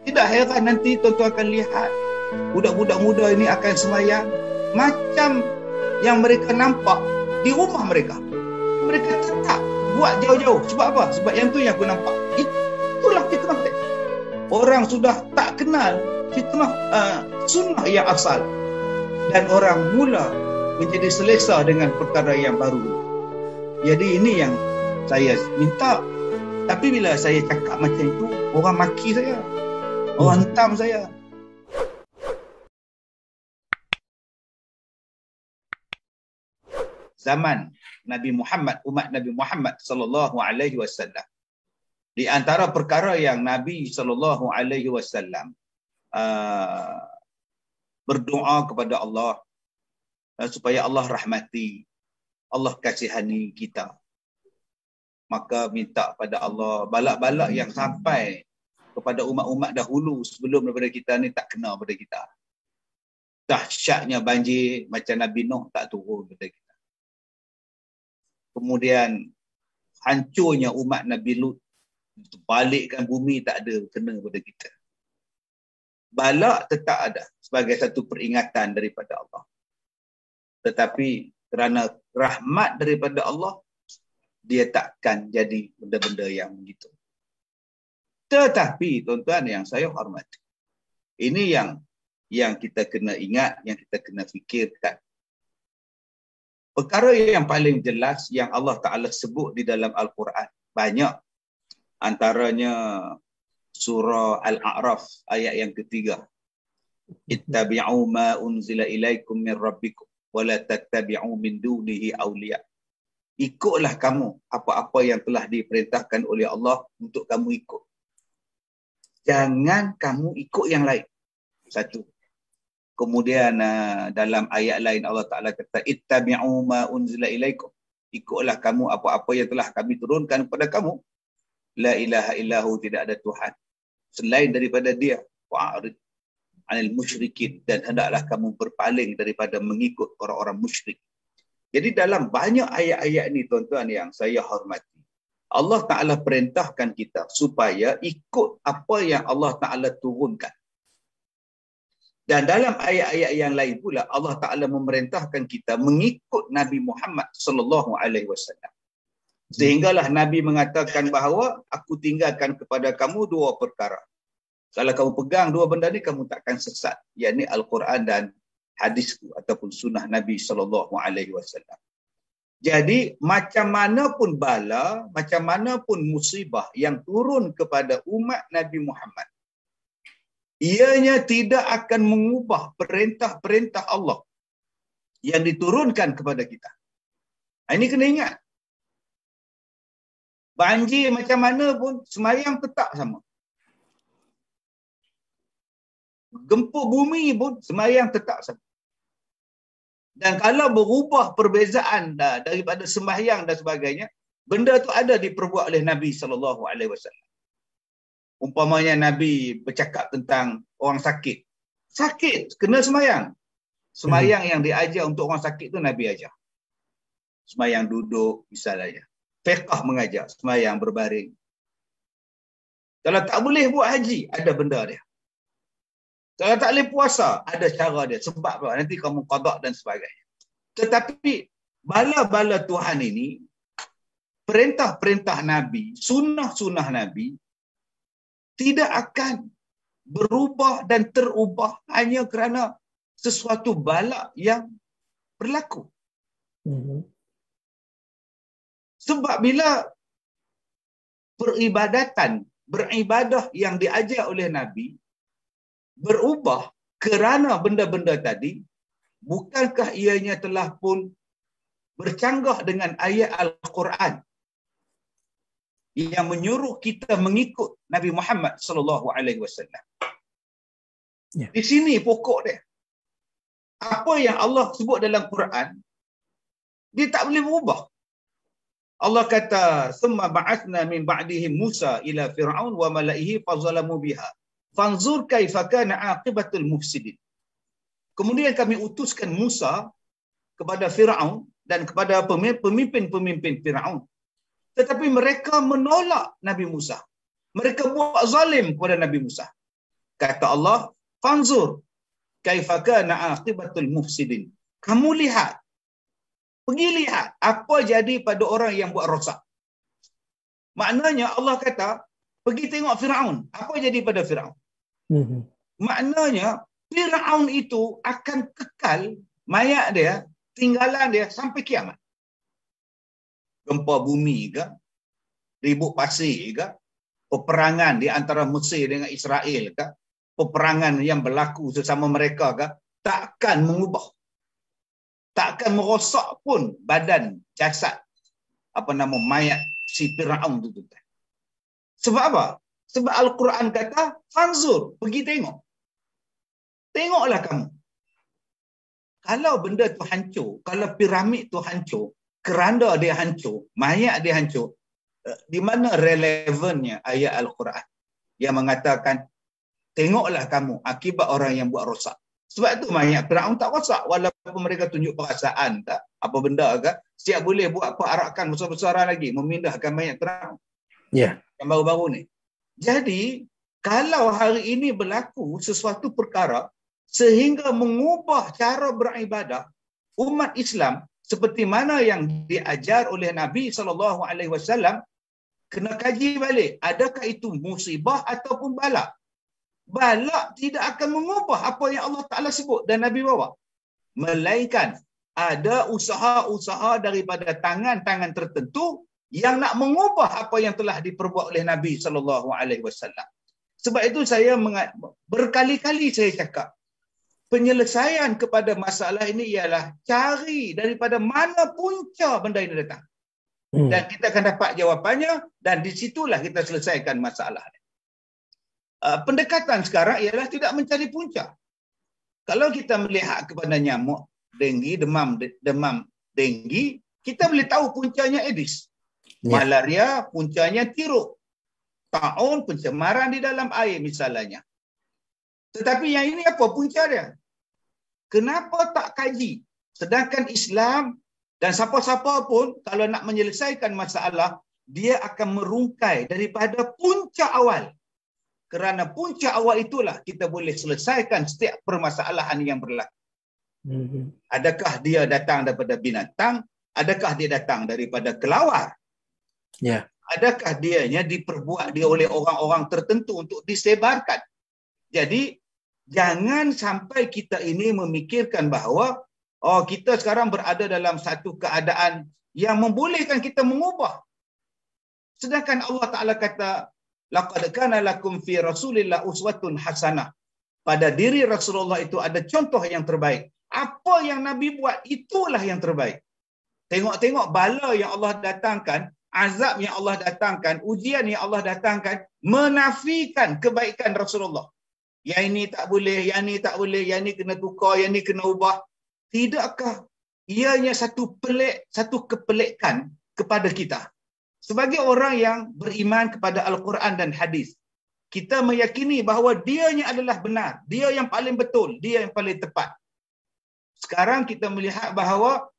Tidak heran nanti tuan-tuan akan lihat budak-budak muda ini akan sembahyang macam yang mereka nampak di rumah mereka. Mereka tetap buat jauh-jauh. Sebab apa? Sebab yang tu yang aku nampak. Itulah fitnah dia. Orang sudah tak kenal fitnah sunnah yang asal. Dan orang mula menjadi selesa dengan perkara yang baru. Jadi ini yang saya minta. Tapi bila saya cakap macam itu, orang maki saya. Orang hentam saya. Zaman Nabi Muhammad, umat Nabi Muhammad sallallahu alaihi wasallam. Di antara perkara yang Nabi sallallahu alaihi wasallam berdoa kepada Allah supaya Allah rahmati, Allah kasihani kita. Maka minta pada Allah balak-balak yang sampai kepada umat-umat dahulu sebelum daripada kita ni tak kena pada kita. Dahsyatnya banjir macam Nabi Nuh tak turun pada kita. Kemudian hancurnya umat Nabi Lut, balikkan bumi tak ada kena pada kita. Balak tetap ada sebagai satu peringatan daripada Allah. Tetapi kerana rahmat daripada Allah, dia takkan jadi benda-benda yang begitu. Tetapi tuan-tuan yang saya hormati, ini yang kita kena ingat, yang kita kena fikirkan. Perkara yang paling jelas yang Allah Ta'ala sebut di dalam Al-Quran banyak. Antaranya surah Al-A'raf ayat yang ketiga. Ittabi'u ma unzila ilaikum min rabbikum wa la tattabi'u min dunihi awliya. Ikutlah kamu apa-apa yang telah diperintahkan oleh Allah untuk kamu ikut. Jangan kamu ikut yang lain. Satu. Kemudian dalam ayat lain Allah Ta'ala kata ittabi'u ma unzila ilaikum. Ikutlah kamu apa-apa yang telah kami turunkan kepada kamu. La ilaha illahu, tidak ada Tuhan selain daripada dia. Wa'arid anil musyrikin, dan hendaklah kamu berpaling daripada mengikut orang-orang musyrik. Jadi dalam banyak ayat-ayat ini tuan-tuan yang saya hormati, Allah Ta'ala perintahkan kita supaya ikut apa yang Allah Ta'ala turunkan. Dan dalam ayat-ayat yang lain pula Allah Ta'ala memerintahkan kita mengikut Nabi Muhammad sallallahu alaihi wasallam. Sehinggalah Nabi mengatakan bahawa aku tinggalkan kepada kamu dua perkara. Kalau kamu pegang dua benda ni, kamu takkan sesat. Iaitu Al-Quran dan hadisku ataupun sunnah Nabi sallallahu alaihi wasallam. Jadi macam mana pun bala, macam mana pun musibah yang turun kepada umat Nabi Muhammad, ianya tidak akan mengubah perintah-perintah Allah yang diturunkan kepada kita. Ini kena ingat. Banjir macam mana pun, sembahyang tetap sama. Gempur bumi pun, sembahyang tetap sama. Dan kalau berubah perbezaan daripada sembahyang dan sebagainya, benda tu ada diperbuat oleh Nabi SAW. Umpamanya Nabi bercakap tentang orang sakit. Sakit, kena sembahyang. Sembahyang yang diajar untuk orang sakit tu Nabi ajar. Sembahyang duduk, misalnya. Fiqh mengajar, sembahyang berbaring. Kalau tak boleh buat haji, ada benda dia. Kalau tak boleh puasa, ada cara dia. Sebab apa? Nanti kamu qada dan sebagainya. Tetapi bala-bala Tuhan ini, perintah-perintah Nabi, sunnah-sunnah Nabi, tidak akan berubah dan terubah hanya kerana sesuatu bala yang berlaku. Sebab bila beribadah yang diajar oleh Nabi berubah kerana benda-benda tadi, bukankah ianya telah pun bercanggah dengan ayat Al-Quran yang menyuruh kita mengikut Nabi Muhammad sallallahu alaihi wasallam. Di sini pokok dia. Apa yang Allah sebut dalam Quran, dia tak boleh berubah. Allah kata, "Tsumma ba'athna min ba'dihim Musa ila Fir'aun wa mala'ihi fazalamu biha. Fanzur kaifa kana 'aqibatul mufsidin." Kemudian kami utuskan Musa kepada Fir'aun dan kepada pemimpin-pemimpin Fir'aun. Tetapi mereka menolak Nabi Musa. Mereka buat zalim kepada Nabi Musa. Kata Allah, fanzur kaifa kana aqibatul mufsidin. Kamu lihat, pergi lihat apa jadi pada orang yang buat rosak. Maknanya Allah kata, pergi tengok Firaun. Apa jadi pada Firaun? Maknanya Firaun itu akan kekal, mayat dia, tinggalan dia sampai kiamat. Gempa bumi ke, ribut pasir ke, peperangan di antara Mesir dengan Israel ke, peperangan yang berlaku sesama mereka ke, takkan mengubah, takkan merosak pun badan jasad mayat si Firaun itu. Sebab apa? Sebab Al-Quran kata fanzur, pergi tengok. Tengoklah kamu. Kalau benda tu hancur, kalau piramid tu hancur, keranda dia hancur, mayat dia hancur, di mana relevannya ayat Al-Quran yang mengatakan tengoklah kamu akibat orang yang buat rosak. Sebab tu mayat Firaun tak rosak, walaupun mereka tunjuk perasaan tak apa benda ke, siap boleh buat apa arakan besar-besaran lagi memindahkan mayat Firaun. Ya. Yang baru-baru ni. Jadi kalau hari ini berlaku sesuatu perkara sehingga mengubah cara beribadah umat Islam seperti mana yang diajar oleh Nabi SAW, kena kaji balik. Adakah itu musibah ataupun balak? Balak tidak akan mengubah apa yang Allah Ta'ala sebut dan Nabi bawa. Melainkan ada usaha-usaha daripada tangan-tangan tertentu yang nak mengubah apa yang telah diperbuat oleh Nabi SAW. Sebab itu saya berkali-kali saya cakap, penyelesaian kepada masalah ini ialah cari daripada mana punca benda ini datang. Dan kita akan dapat jawapannya dan di situlah kita selesaikan masalah. Pendekatan sekarang ialah tidak mencari punca. Kalau kita melihat kepada nyamuk denggi, demam denggi, kita boleh tahu puncanya Aedes. Malaria puncanya tiruk. Taun pencemaran di dalam air misalnya. Tetapi yang ini apa punca dia? Kenapa tak kaji? Sedangkan Islam dan siapa-siapa pun kalau nak menyelesaikan masalah, dia akan merungkai daripada punca awal. Kerana punca awal itulah kita boleh selesaikan setiap permasalahan yang berlaku. Adakah dia datang daripada binatang? Adakah dia datang daripada kelawar? Ya. Adakah dianya diperbuat dia oleh orang-orang tertentu untuk disebarkan? Jadi jangan sampai kita ini memikirkan bahawa kita sekarang berada dalam satu keadaan yang membolehkan kita mengubah. Sedangkan Allah Ta'ala kata, laqad kana lakum fi Rasulillah uswatun hasanah. Pada diri Rasulullah itu ada contoh yang terbaik. Apa yang Nabi buat itulah yang terbaik. Tengok-tengok bala yang Allah datangkan, azab yang Allah datangkan, ujian yang Allah datangkan menafikan kebaikan Rasulullah. Yang ini tak boleh, yang ini tak boleh, yang ini kena tukar, yang ini kena ubah. Tidakkah ianya satu kepelikan kepada kita? Sebagai orang yang beriman kepada Al-Quran dan hadis, kita meyakini bahawa dianya adalah benar, dia yang paling betul, dia yang paling tepat. Sekarang kita melihat bahawa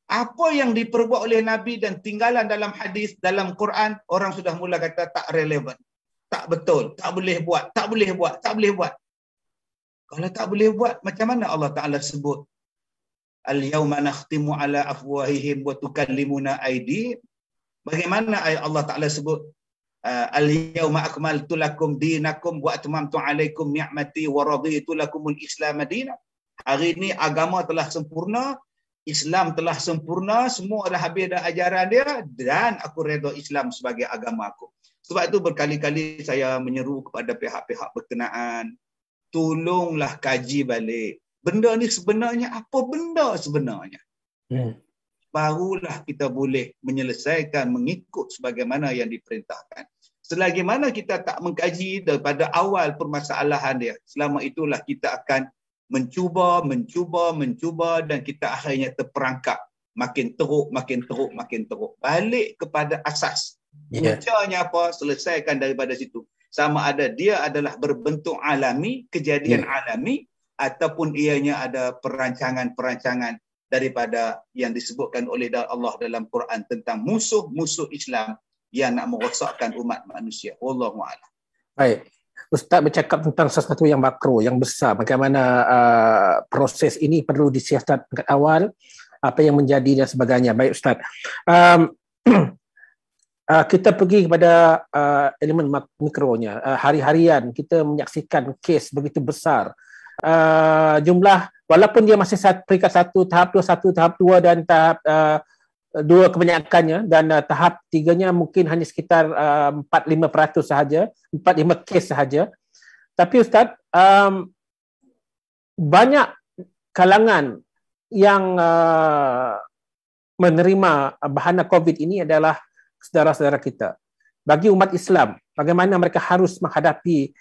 apa yang diperbuat oleh Nabi dan tinggalan dalam hadis, dalam Quran, orang sudah mula kata tak relevan, tak betul, tak boleh buat, tak boleh buat, tak boleh buat. Kalau tak boleh buat, macam mana Allah Ta'ala sebut? Al-yawma nakhtimu ala afwahihim wa tukallimuna aydihim. Bagaimana Allah Ta'ala sebut al-yawma akmaltu lakum dinakum wa atmamtu alaikum ni'mati wa raditu lakumul Islam madina. Hari ini agama telah sempurna, Islam telah sempurna, semua dah habis dah ajaran dia dan aku redha Islam sebagai agama aku. Sebab itu berkali-kali saya menyeru kepada pihak-pihak berkenaan, tolonglah kaji balik. Benda ni sebenarnya apa benda sebenarnya? Barulah kita boleh menyelesaikan mengikut sebagaimana yang diperintahkan. Selagi mana kita tak mengkaji daripada awal permasalahan dia, selama itulah kita akan mencuba dan kita akhirnya terperangkap. Makin teruk. Balik kepada asas. Puncanya apa? Selesaikan daripada situ. Sama ada dia adalah berbentuk alami, kejadian alami, ataupun ianya ada perancangan-perancangan daripada yang disebutkan oleh Allah dalam Quran tentang musuh-musuh Islam yang nak merosakkan umat manusia. Wallahu a'lam. Baik. Ustaz bercakap tentang sesuatu yang makro, yang besar, bagaimana proses ini perlu disiasat tingkat awal, apa yang menjadi dan sebagainya. Baik Ustaz. Kita pergi kepada elemen mikronya. Hari-harian kita menyaksikan kes begitu besar. Jumlah, walaupun dia masih peringkat 1, tahap 2, 1, tahap 2 dan tahap 2 kebanyakannya, dan tahap 3-nya mungkin hanya sekitar 4-5% sahaja, 4-5 kes sahaja. Tapi Ustaz, banyak kalangan yang menerima bahana COVID ini adalah saudara-saudara kita. Bagi umat Islam, bagaimana mereka harus menghadapi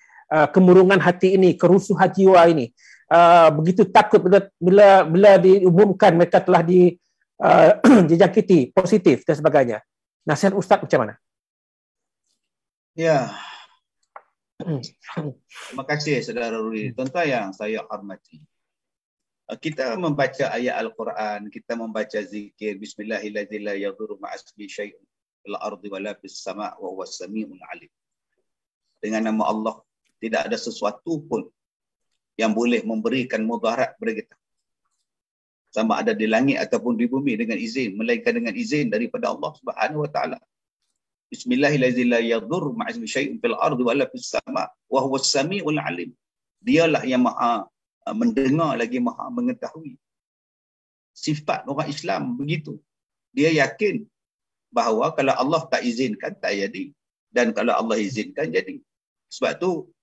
kemurungan hati ini, kerusuhan jiwa ini. Begitu takut bila diumumkan mereka telah dijangkiti positif dan sebagainya. Nasihat Ustaz macam mana? Ya. Terima kasih saudara Rudi. Tuan-tuan yang saya hormati. Kita membaca ayat Al-Quran, kita membaca zikir bismillahirrahmanirrahim la yadhurru ma'asmi syai'un fil ardi wala fis sama' wa huwas samiul alim. Dengan nama Allah tidak ada sesuatu pun yang boleh memberikan mudarat kepada kita, sama ada di langit ataupun di bumi, dengan izin, melainkan dengan izin daripada Allah Subhanahu wa taala. Bismillahirrahmanirrahim la yadhurru ma'asmi syai'un fil ardi wala fis sama' wa huwas samiul alim. Dialah yang Maha mendengar lagi Maha mengetahui. Sifat orang Islam begitu. Dia yakin bahawa kalau Allah tak izinkan tak jadi, dan kalau Allah izinkan jadi. Sebab tu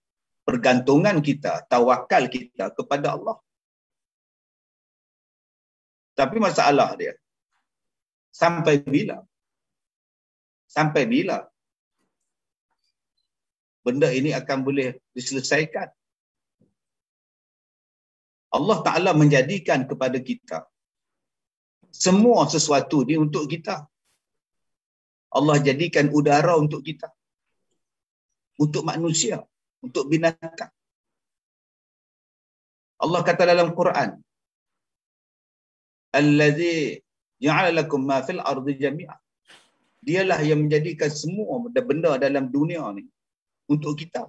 pergantungan kita, tawakal kita kepada Allah. Tapi masalah dia, sampai bila? Sampai bila benda ini akan boleh diselesaikan? Allah Ta'ala menjadikan kepada kita semua sesuatu ni untuk kita. Allah jadikan udara untuk kita, untuk manusia, untuk binatang. Allah kata dalam Quran, Allazi ja'ala lakum ma fil ardi jami'a. Dialah yang menjadikan semua benda dalam dunia ni untuk kita.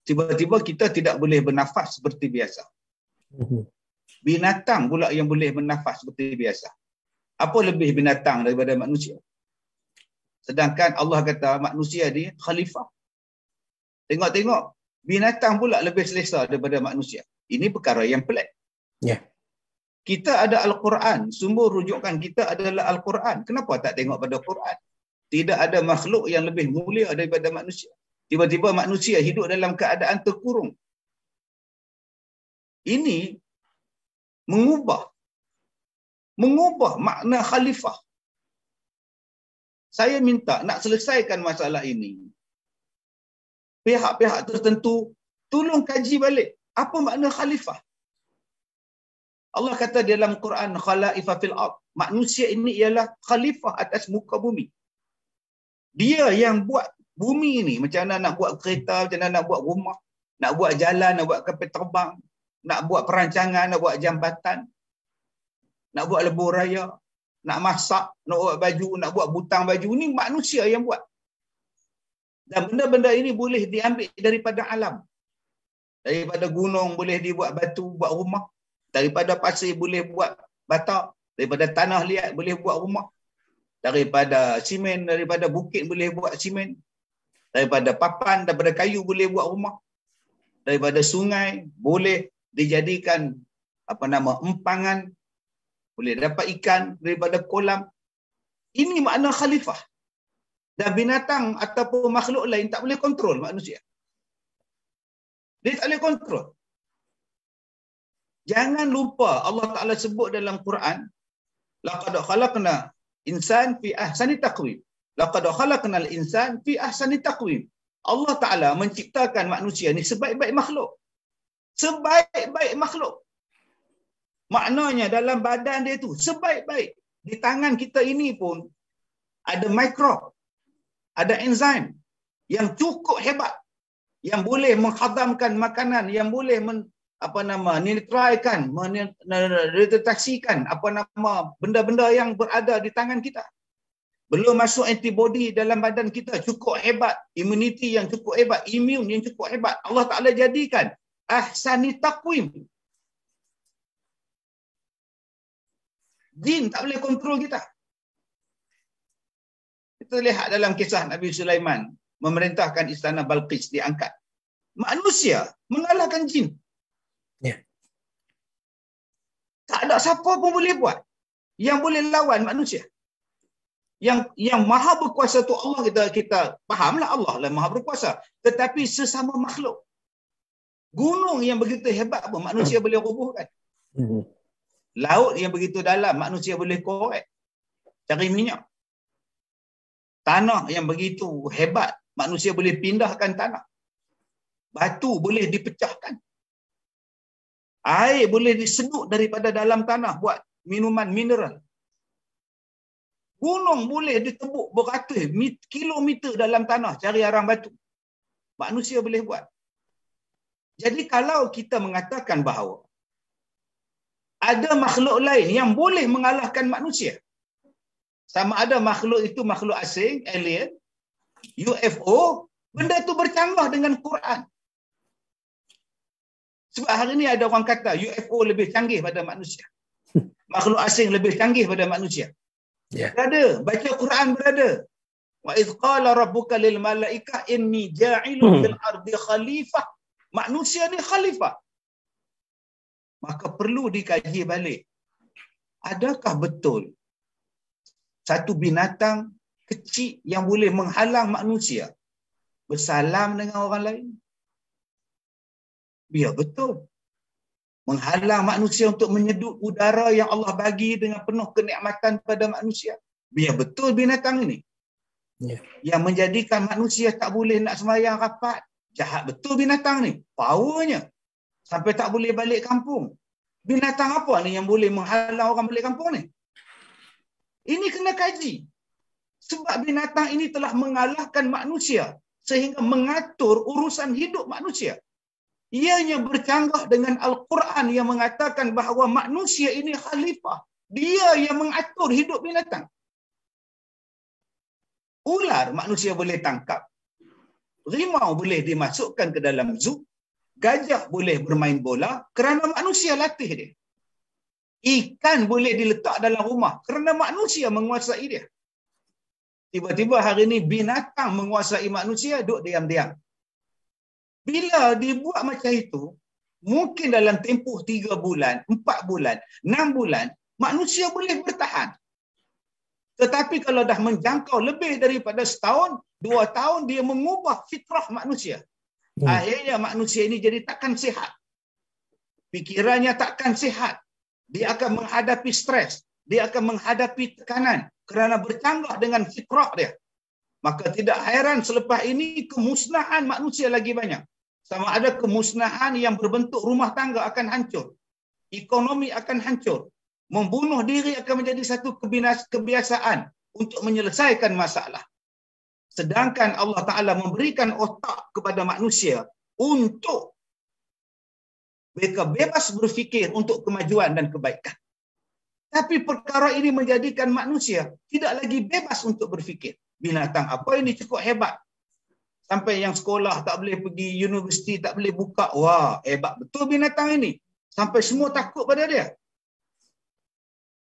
Tiba-tiba kita tidak boleh bernafas seperti biasa. Binatang pula yang boleh bernafas seperti biasa. Apa lebih binatang daripada manusia? Sedangkan Allah kata manusia ni khalifah. Tengok-tengok, binatang pula lebih selesa daripada manusia. Ini perkara yang pelik. Ya. Kita ada Al-Quran. Sumber rujukan kita adalah Al-Quran. Kenapa tak tengok pada Quran? Tidak ada makhluk yang lebih mulia daripada manusia. Tiba-tiba manusia hidup dalam keadaan terkurung. Ini mengubah makna khalifah. Saya minta nak selesaikan masalah ini. Pihak-pihak tertentu tolong kaji balik apa makna khalifah. Allah kata dalam Quran, khalaifa fil ard. Manusia ini ialah khalifah atas muka bumi. Dia yang buat bumi ini, macam mana nak buat kereta, macam mana nak buat rumah, nak buat jalan, nak buat kapal terbang, nak buat perancangan, nak buat jambatan, nak buat lebuh raya, nak masak, nak buat baju, nak buat butang baju. Ini manusia yang buat. Dan benda-benda ini boleh diambil daripada alam. Daripada gunung boleh dibuat batu, buat rumah. Daripada pasir boleh buat bata. Daripada tanah liat boleh buat rumah. Daripada simen, daripada bukit boleh buat simen. Daripada papan, daripada kayu boleh buat rumah. Daripada sungai boleh dijadikan empangan. Boleh dapat ikan daripada kolam. Ini makna khalifah. Dan binatang ataupun makhluk lain tak boleh kontrol manusia. Dia tak boleh kontrol. Jangan lupa Allah Ta'ala sebut dalam Quran, laqad khalaqna insan fi ahsani taqwim. Laqad khalaqnal insan fi ahsani taqwim. Allah Ta'ala menciptakan manusia ni sebaik-baik makhluk. Sebaik-baik makhluk. Maknanya dalam badan dia tu sebaik-baik. Di tangan kita ini pun ada mikrob, ada enzim yang cukup hebat, yang boleh menghadamkan makanan, yang boleh neutralkan, mendeteksikan benda-benda yang berada di tangan kita. Belum masuk antibody dalam badan kita cukup hebat, immunity yang cukup hebat, immune yang cukup hebat. Allah Ta'ala jadikan ahsani taqwim. Jin tak boleh kontrol kita. Kita lihat dalam kisah Nabi Sulaiman memerintahkan istana Balqis diangkat. Manusia mengalahkan jin. Ya. Tak ada siapa pun boleh buat. Yang boleh lawan manusia. Yang maha berkuasa tu Allah, kita fahamlah Allah lah maha berkuasa. Tetapi sesama makhluk. Gunung yang begitu hebat pun manusia boleh robohkan. Laut yang begitu dalam manusia boleh korek. Cari minyak. Tanah yang begitu hebat manusia boleh pindahkan tanah. Batu boleh dipecahkan. Air boleh disedut daripada dalam tanah buat minuman mineral. Gunung boleh ditebuk beratus kilometer dalam tanah cari arang batu. Manusia boleh buat. Jadi kalau kita mengatakan bahawa ada makhluk lain yang boleh mengalahkan manusia, sama ada makhluk itu makhluk asing, alien, UFO, benda tu bercanggah dengan Quran. Sebab hari ni ada orang kata UFO lebih canggih pada manusia. Makhluk asing lebih canggih pada manusia. Yeah. Berada, baca Quran berada. Wa idh qala rabbuka lil malaika inni ja'ilun fil ardi khalifah. Manusia ni khalifah. Maka perlu dikaji balik. Adakah betul satu binatang kecil yang boleh menghalang manusia bersalam dengan orang lain? Biar betul. Menghalang manusia untuk menyedut udara yang Allah bagi dengan penuh kenikmatan pada manusia. Biar betul binatang ini. Yeah. Yang menjadikan manusia tak boleh nak sembahyang rapat. Jahat betul binatang ni. Powernya. Sampai tak boleh balik kampung. Binatang apa ni yang boleh menghalang orang balik kampung ni? Ini kena kaji. Sebab binatang ini telah mengalahkan manusia sehingga mengatur urusan hidup manusia. Ianya bercanggah dengan Al-Quran yang mengatakan bahawa manusia ini khalifah. Dia yang mengatur hidup binatang. Ular manusia boleh tangkap. Rimau boleh dimasukkan ke dalam zoo. Gajah boleh bermain bola kerana manusia latih dia. Ikan boleh diletak dalam rumah kerana manusia menguasai dia. Tiba-tiba hari ini binatang menguasai manusia, duduk diam-diam. Bila dibuat macam itu, mungkin dalam tempoh 3 bulan, 4 bulan, 6 bulan, manusia boleh bertahan. Tetapi kalau dah menjangkau lebih daripada setahun, 2 tahun, dia mengubah fitrah manusia. Akhirnya manusia ini jadi takkan sihat. Fikirannya takkan sihat. Dia akan menghadapi stres. Dia akan menghadapi tekanan kerana bercanggah dengan fitrah dia. Maka tidak heran selepas ini kemusnahan manusia lagi banyak. Sama ada kemusnahan yang berbentuk rumah tangga akan hancur. Ekonomi akan hancur. Membunuh diri akan menjadi satu kebiasaan untuk menyelesaikan masalah. Sedangkan Allah Ta'ala memberikan otak kepada manusia untuk mereka bebas berfikir untuk kemajuan dan kebaikan. Tapi perkara ini menjadikan manusia tidak lagi bebas untuk berfikir. Binatang apa ini cukup hebat. Sampai yang sekolah tak boleh pergi, universiti tak boleh buka. Wah, hebat betul binatang ini. Sampai semua takut pada dia.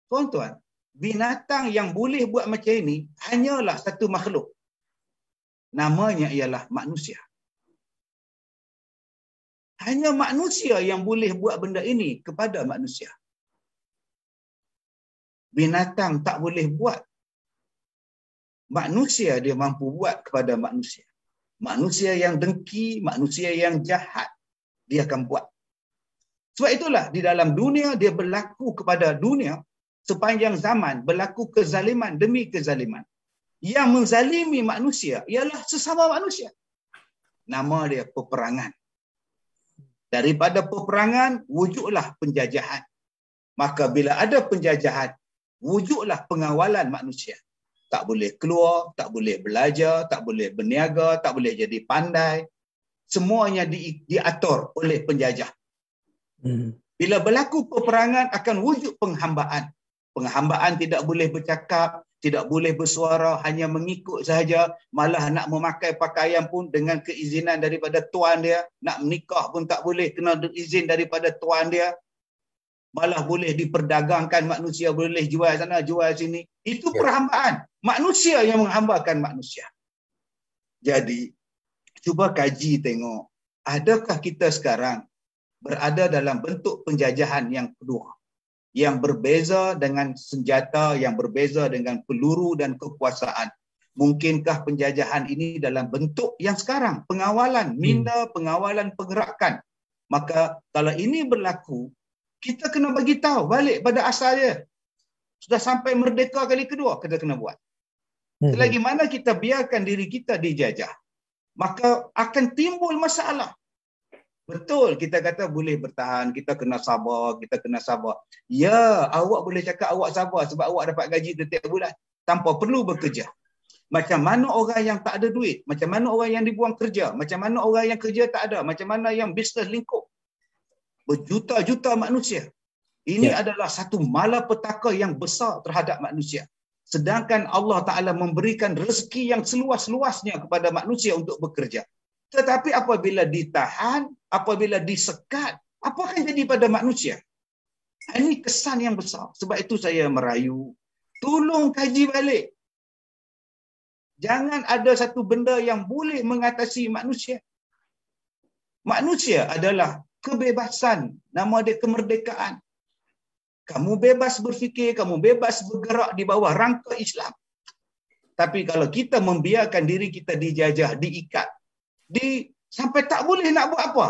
Tuan-tuan, binatang yang boleh buat macam ini hanyalah satu makhluk. Namanya ialah manusia. Hanya manusia yang boleh buat benda ini kepada manusia. Binatang tak boleh buat. Manusia dia mampu buat kepada manusia. Manusia yang dengki, manusia yang jahat, dia akan buat. Sebab itulah di dalam dunia dia berlaku kepada dunia sepanjang zaman berlaku kezaliman demi kezaliman. Yang menzalimi manusia ialah sesama manusia. Nama dia peperangan. Daripada peperangan wujudlah penjajahan. Maka bila ada penjajahan, wujudlah pengawalan manusia. Tak boleh keluar, tak boleh belajar, tak boleh berniaga, tak boleh jadi pandai. Semuanya diatur oleh penjajah. Bila berlaku peperangan akan wujud penghambaan. Penghambaan tidak boleh bercakap, tidak boleh bersuara, hanya mengikut sahaja, malah nak memakai pakaian pun dengan keizinan daripada tuan dia, nak menikah pun tak boleh, kena izin daripada tuan dia, malah boleh diperdagangkan manusia, boleh jual sana, jual sini. Itu perhambaan. Manusia yang menghambakan manusia. Jadi, cuba kaji tengok, adakah kita sekarang berada dalam bentuk penjajahan yang kedua, yang berbeza dengan senjata, yang berbeza dengan peluru dan kekuasaan? Mungkinkah penjajahan ini dalam bentuk yang sekarang, pengawalan, minda, pengawalan pergerakan? Maka kalau ini berlaku, kita kena bagi tahu balik pada asal dia. Sudah sampai merdeka kali kedua, kita kena buat. Selagi mana kita biarkan diri kita dijajah, maka akan timbul masalah. Betul, kita kata boleh bertahan, kita kena sabar, kita kena sabar. Ya, awak boleh cakap awak sabar sebab awak dapat gaji setiap bulan tanpa perlu bekerja. Macam mana orang yang tak ada duit? Macam mana orang yang dibuang kerja? Macam mana orang yang kerja tak ada? Macam mana yang bisnes lingkup? Berjuta-juta manusia. Ini adalah satu malapetaka yang besar terhadap manusia. Sedangkan Allah Ta'ala memberikan rezeki yang seluas-luasnya kepada manusia untuk bekerja. Tetapi apabila ditahan, apabila disekat, apa akan jadi pada manusia? Ini kesan yang besar. Sebab itu saya merayu, tolong kaji balik. Jangan ada satu benda yang boleh mengatasi manusia. Manusia adalah kebebasan, nama dia kemerdekaan. Kamu bebas berfikir, kamu bebas bergerak di bawah rangka Islam. Tapi kalau kita membiarkan diri kita dijajah, diikat, sampai tak boleh nak buat apa,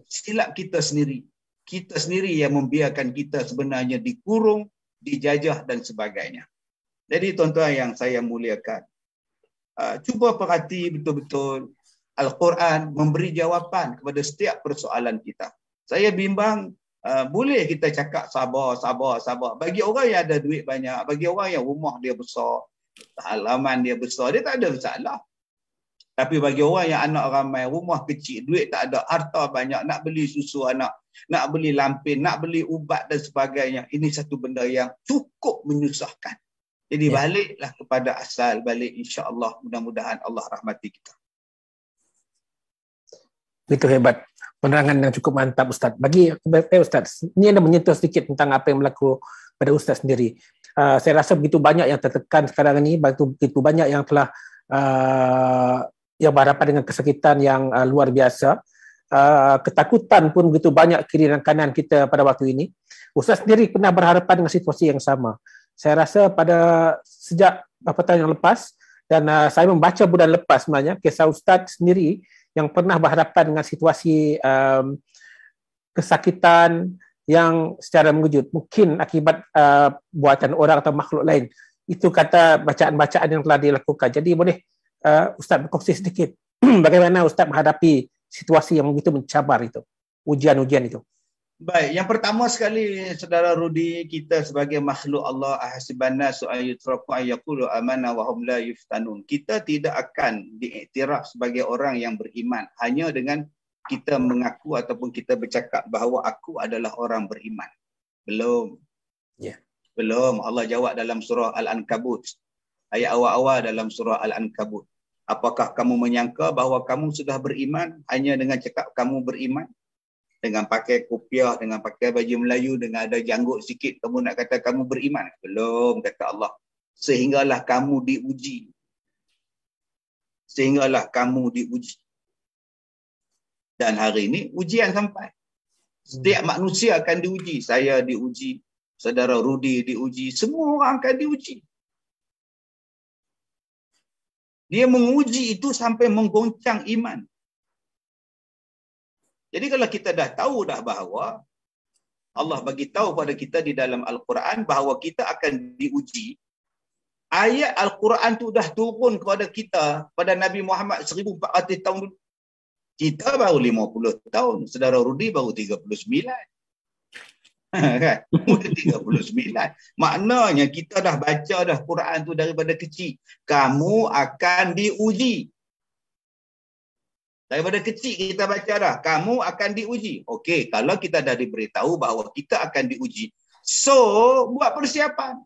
silap kita sendiri. Kita sendiri yang membiarkan kita sebenarnya dikurung, dijajah dan sebagainya. Jadi tuan-tuan yang saya muliakan, cuba perhati betul-betul Al-Quran memberi jawapan kepada setiap persoalan kita. Saya bimbang, boleh kita cakap sabar. Bagi orang yang ada duit banyak, bagi orang yang rumah dia besar, halaman dia besar, dia tak ada masalah. Tapi bagi orang yang anak ramai, rumah kecil, duit tak ada, harta banyak, nak beli susu anak, nak beli lampin, nak beli ubat dan sebagainya, ini satu benda yang cukup menyusahkan. Jadi baliklah kepada asal, balik insya-Allah, mudah-mudahan Allah rahmati kita. Itu hebat. Penerangan yang cukup mantap, Ustaz. Bagi Ustaz, ini anda menyentuh sedikit tentang apa yang berlaku pada Ustaz sendiri. Saya rasa begitu banyak yang tertekan sekarang ini, begitu banyak yang telah yang berhadapan dengan kesakitan yang luar biasa. Ketakutan pun begitu banyak kiri dan kanan kita pada waktu ini. Ustaz sendiri pernah berhadapan dengan situasi yang sama. Saya rasa sejak beberapa tahun yang lepas, dan saya membaca bulan lepas sebenarnya, kisah Ustaz sendiri yang pernah berhadapan dengan situasi kesakitan yang secara mengejut, mungkin akibat buatan orang atau makhluk lain. Itu kata bacaan-bacaan yang telah dilakukan. Jadi boleh Ustaz berkongsi sedikit bagaimana Ustaz menghadapi situasi yang begitu mencabar itu, ujian-ujian itu. Baik, yang pertama sekali, saudara Rudi, kita sebagai makhluk Allah, ahasiban nasu ayyutraku ayyaqulu amanna wa hum la yuftanun. Kita tidak akan diiktiraf sebagai orang yang beriman hanya dengan kita mengaku ataupun kita bercakap bahawa aku adalah orang beriman. Belum. Belum. Allah jawab dalam surah Al-Ankabut. Ayat awal-awal dalam surah Al-Ankabut. Apakah kamu menyangka bahawa kamu sudah beriman hanya dengan cakap kamu beriman? Dengan pakai kopiah, dengan pakai baju Melayu, dengan ada janggut sikit, kamu nak kata kamu beriman? Belum, kata Allah. Sehinggalah kamu diuji. Sehinggalah kamu diuji. Dan hari ini ujian sampai. Setiap manusia akan diuji. Saya diuji, saudara Rudi diuji, semua orang akan diuji. Dia menguji itu sampai menggoncang iman. Jadi kalau kita dah tahu dah bahawa Allah bagi tahu pada kita di dalam Al-Quran bahawa kita akan diuji, ayat Al-Quran tu dah turun kepada kita pada Nabi Muhammad 1400 tahun dulu. Kita baru 50 tahun, saudara Rudi baru 39. Kan? 39. Maknanya kita dah baca dah Quran tu daripada kecil. Kamu akan diuji. Daripada kecil kita baca dah, kamu akan diuji. Okey, kalau kita dah diberitahu bahawa kita akan diuji, so buat persiapan.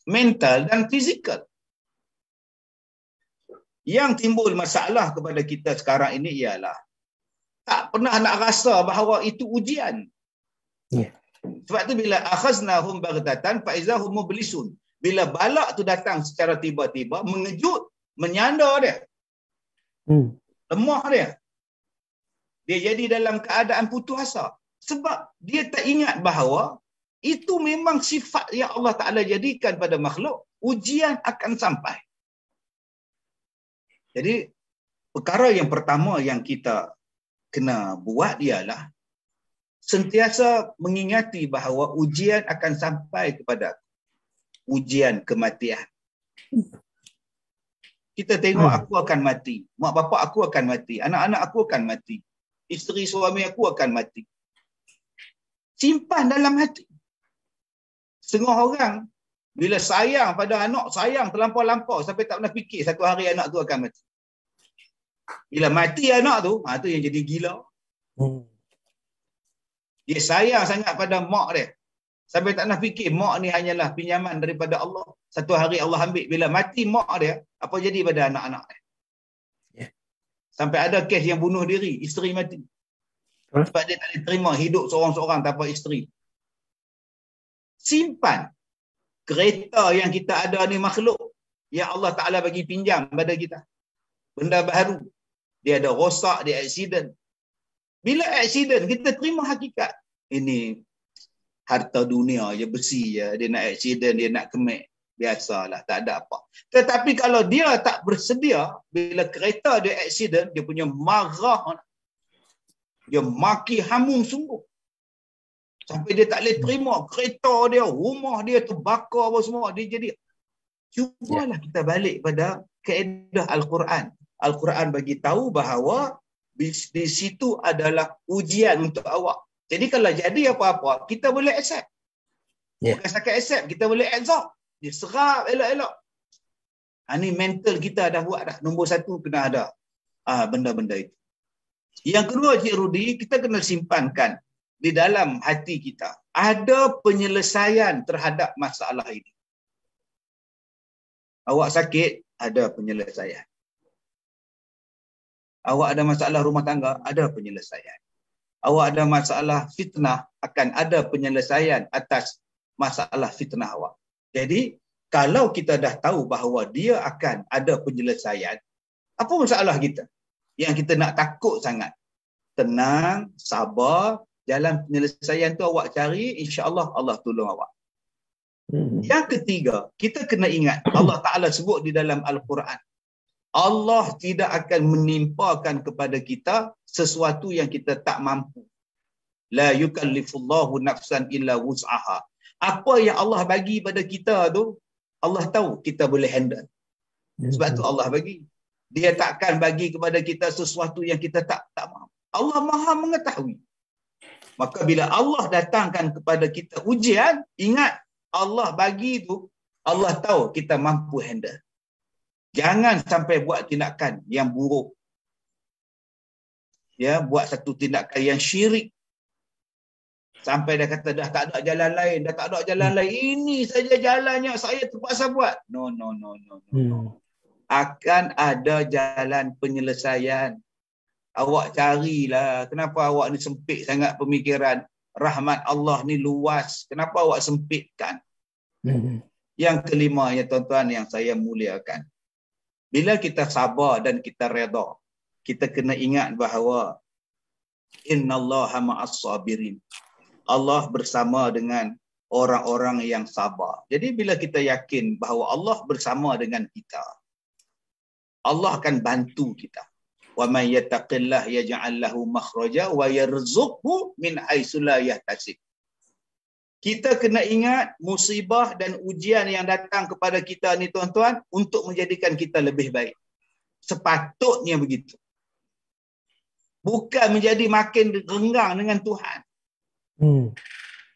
mental dan fizikal. Yang timbul masalah kepada kita sekarang ini ialah tak pernah nak rasa bahawa itu ujian. Ya. Sebab tu bila akhaznahum baghtatan fa izahum mublisun. Bila balak tu datang secara tiba-tiba, mengejut, menyanda dia. Lemah dia. Dia jadi dalam keadaan putus asa. Sebab dia tak ingat bahawa itu memang sifat yang Allah Ta'ala jadikan pada makhluk. Ujian akan sampai. Jadi, perkara yang pertama yang kita kena buat ialah sentiasa mengingati bahawa ujian akan sampai kepada ujian kematian. Kita tengok aku akan mati, mak bapak aku akan mati, anak-anak aku akan mati, isteri suami aku akan mati. Simpan dalam hati. Setengah orang bila sayang pada anak, sayang terlampau-lampau sampai tak pernah fikir satu hari anak tu akan mati. Bila mati anak tu, tu yang jadi gila. Dia sayang sangat pada mak dia. Sampai tak pernah fikir mak ni hanyalah pinjaman daripada Allah. Satu hari Allah ambil. Bila mati mak dia, apa jadi pada anak-anak dia? Yeah. Sampai ada kes yang bunuh diri, isteri mati. Sebab dia tak boleh terima hidup seorang-seorang tanpa isteri. Simpan kereta yang kita ada ni makhluk yang Allah Ta'ala bagi pinjam pada kita. Benda baru. Dia ada rosak, dia aksiden. Bila aksiden, kita terima hakikat. Ini harta dunia je, besi je. Dia nak aksiden, dia nak kemek. Biasalah, tak ada apa. Tetapi kalau dia tak bersedia, bila kereta dia aksiden, dia punya marah. Dia maki hamum sungguh. Sampai dia tak boleh terima kereta dia, rumah dia terbakar apa semua. Dia jadi, cubalah kita balik pada kaedah Al-Quran. Al-Quran bagi tahu bahawa di situ adalah ujian untuk awak. Jadi kalau jadi apa-apa, kita boleh accept. Bukan setakat accept, kita boleh absorb. Diserap elok-elok. Ini mental kita dah buat dah. Nombor satu kena ada benda-benda itu. Yang kedua, Cik Rudi, kita kena simpankan di dalam hati kita. Ada penyelesaian terhadap masalah ini. Awak sakit, ada penyelesaian. Awak ada masalah rumah tangga, ada penyelesaian. Awak ada masalah fitnah, akan ada penyelesaian atas masalah fitnah awak. Jadi, kalau kita dah tahu bahawa dia akan ada penyelesaian, apa masalah kita? Yang kita nak takut sangat. Tenang, sabar, jalan penyelesaian tu awak cari, insya-Allah Allah tolong awak. Yang ketiga, kita kena ingat Allah Ta'ala sebut di dalam Al-Quran, Allah tidak akan menimpakan kepada kita sesuatu yang kita tak mampu. La yukallifullahu nafsan illa wus'aha. Apa yang Allah bagi pada kita tu, Allah tahu kita boleh handle. Sebab tu Allah bagi. Dia takkan bagi kepada kita sesuatu yang kita tak mampu. Allah Maha mengetahui. Maka bila Allah datangkan kepada kita ujian, ingat Allah bagi tu, Allah tahu kita mampu handle. Jangan sampai buat tindakan yang buruk. Ya, buat satu tindakan yang syirik. Sampai dia kata dah tak ada jalan lain, dah tak ada jalan lain. Ini saja jalannya, saya terpaksa buat. No. Akan ada jalan penyelesaian. Awak carilah. Kenapa awak ni sempit sangat pemikiran? Rahmat Allah ni luas. Kenapa awak sempitkan? Yang kelima, ya tuan-tuan yang saya muliakan. Bila kita sabar dan kita redha, kita kena ingat bahawa innallaha ma'as sabirin. Allah bersama dengan orang-orang yang sabar. Jadi bila kita yakin bahawa Allah bersama dengan kita, Allah akan bantu kita. Wa may yattaqillah yaj'al lahu makhraja wa yarzuqhu min haitsu la yahtasib. Kita kena ingat musibah dan ujian yang datang kepada kita ni tuan-tuan untuk menjadikan kita lebih baik. Sepatutnya begitu. Bukan menjadi makin renggang dengan Tuhan.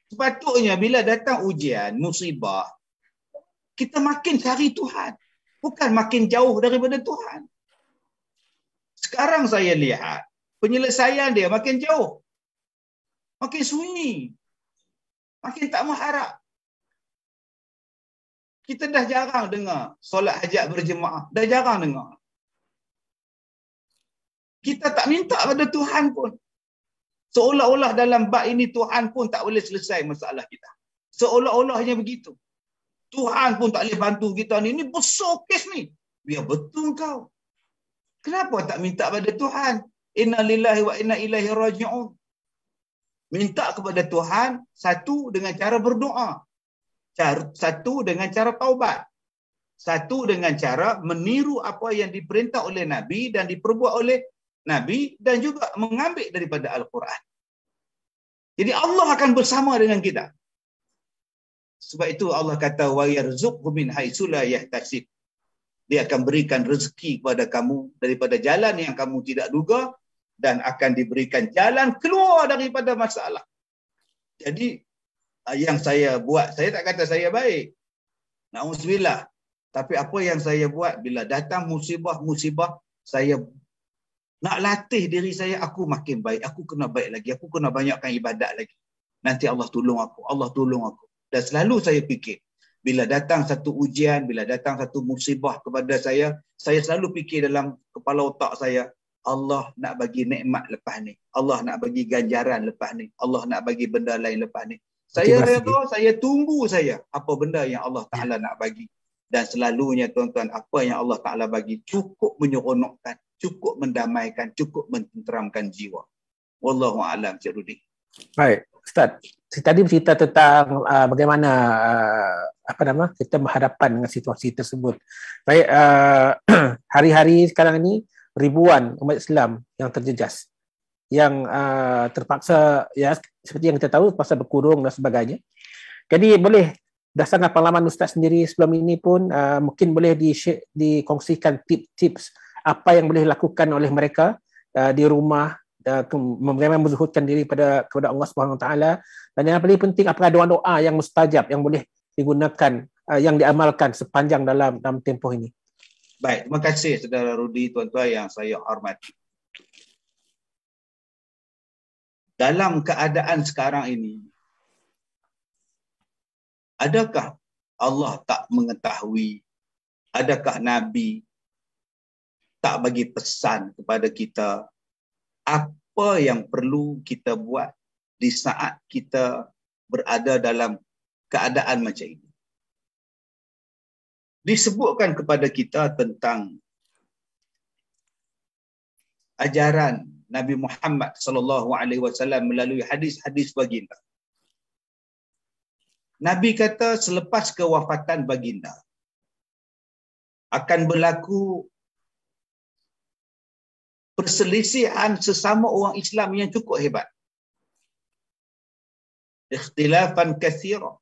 Sepatutnya bila datang ujian, musibah, kita makin cari Tuhan. Bukan makin jauh daripada Tuhan. Sekarang saya lihat penyelesaian dia makin jauh. Makin sunyi. Makin tak mengharap. Kita dah jarang dengar solat hajat berjemaah. Dah jarang dengar. Kita tak minta pada Tuhan pun. Seolah-olah dalam bab ini Tuhan pun tak boleh selesai masalah kita. Seolah-olahnya begitu. Tuhan pun tak boleh bantu kita ni. Ini besar kes ni. Biar betul kau. Kenapa tak minta pada Tuhan? Inna lillahi wa inna ilaihi raji'un. Minta kepada Tuhan, satu dengan cara berdoa. Satu dengan cara taubat. Satu dengan cara meniru apa yang diperintah oleh Nabi dan diperbuat oleh Nabi dan juga mengambil daripada Al-Quran. Jadi Allah akan bersama dengan kita. Sebab itu Allah kata wa yarzuqhu min haitsu la yahtasib. Dia akan berikan rezeki kepada kamu daripada jalan yang kamu tidak duga dan akan diberikan jalan keluar daripada masalah. Jadi yang saya buat, saya tak kata saya baik. Na'udzubillah. Tapi apa yang saya buat bila datang musibah-musibah, saya nak latih diri saya, aku makin baik, aku kena baik lagi, aku kena banyakkan ibadat lagi. Nanti Allah tolong aku, Allah tolong aku. Dan selalu saya fikir, bila datang satu ujian, bila datang satu musibah kepada saya selalu fikir dalam kepala otak saya, Allah nak bagi nikmat lepas ni. Allah nak bagi ganjaran lepas ni. Allah nak bagi benda lain lepas ni. Saya reda, saya tunggu saya apa benda yang Allah Ta'ala nak bagi. Dan selalunya tuan-tuan, apa yang Allah Ta'ala bagi cukup menyeronokkan, cukup mendamaikan, cukup mententeramkan jiwa. Wallahu a'lam, Cik Rudi. Baik, Ustaz. Tadi bercerita tentang bagaimana kita berhadapan dengan situasi tersebut. Baik, hari-hari sekarang ini ribuan umat Islam yang terjejas, yang terpaksa, ya seperti yang kita tahu, terpaksa berkurung dan sebagainya. Jadi boleh berdasarkan pengalaman Ustaz sendiri sebelum ini pun mungkin boleh dikongsikan tips-tips apa yang boleh dilakukan oleh mereka di rumah, bagaimana menzuhudkan diri kepada Allah Subhanahu Wa Taala, dan yang paling penting apakah doa-doa yang mustajab yang boleh digunakan, yang diamalkan sepanjang dalam tempoh ini. Baik, terima kasih saudara Rudi, tuan-tuan yang saya hormati. Dalam keadaan sekarang ini, adakah Allah tak mengetahui? Adakah Nabi tak bagi pesan kepada kita apa yang perlu kita buat di saat kita berada dalam keadaan macam ini? Disebutkan kepada kita tentang ajaran Nabi Muhammad sallallahu alaihi wasallam melalui hadis-hadis baginda. Nabi kata selepas kewafatan baginda akan berlaku perselisihan sesama orang Islam yang cukup hebat. Ikhtilafan katsira.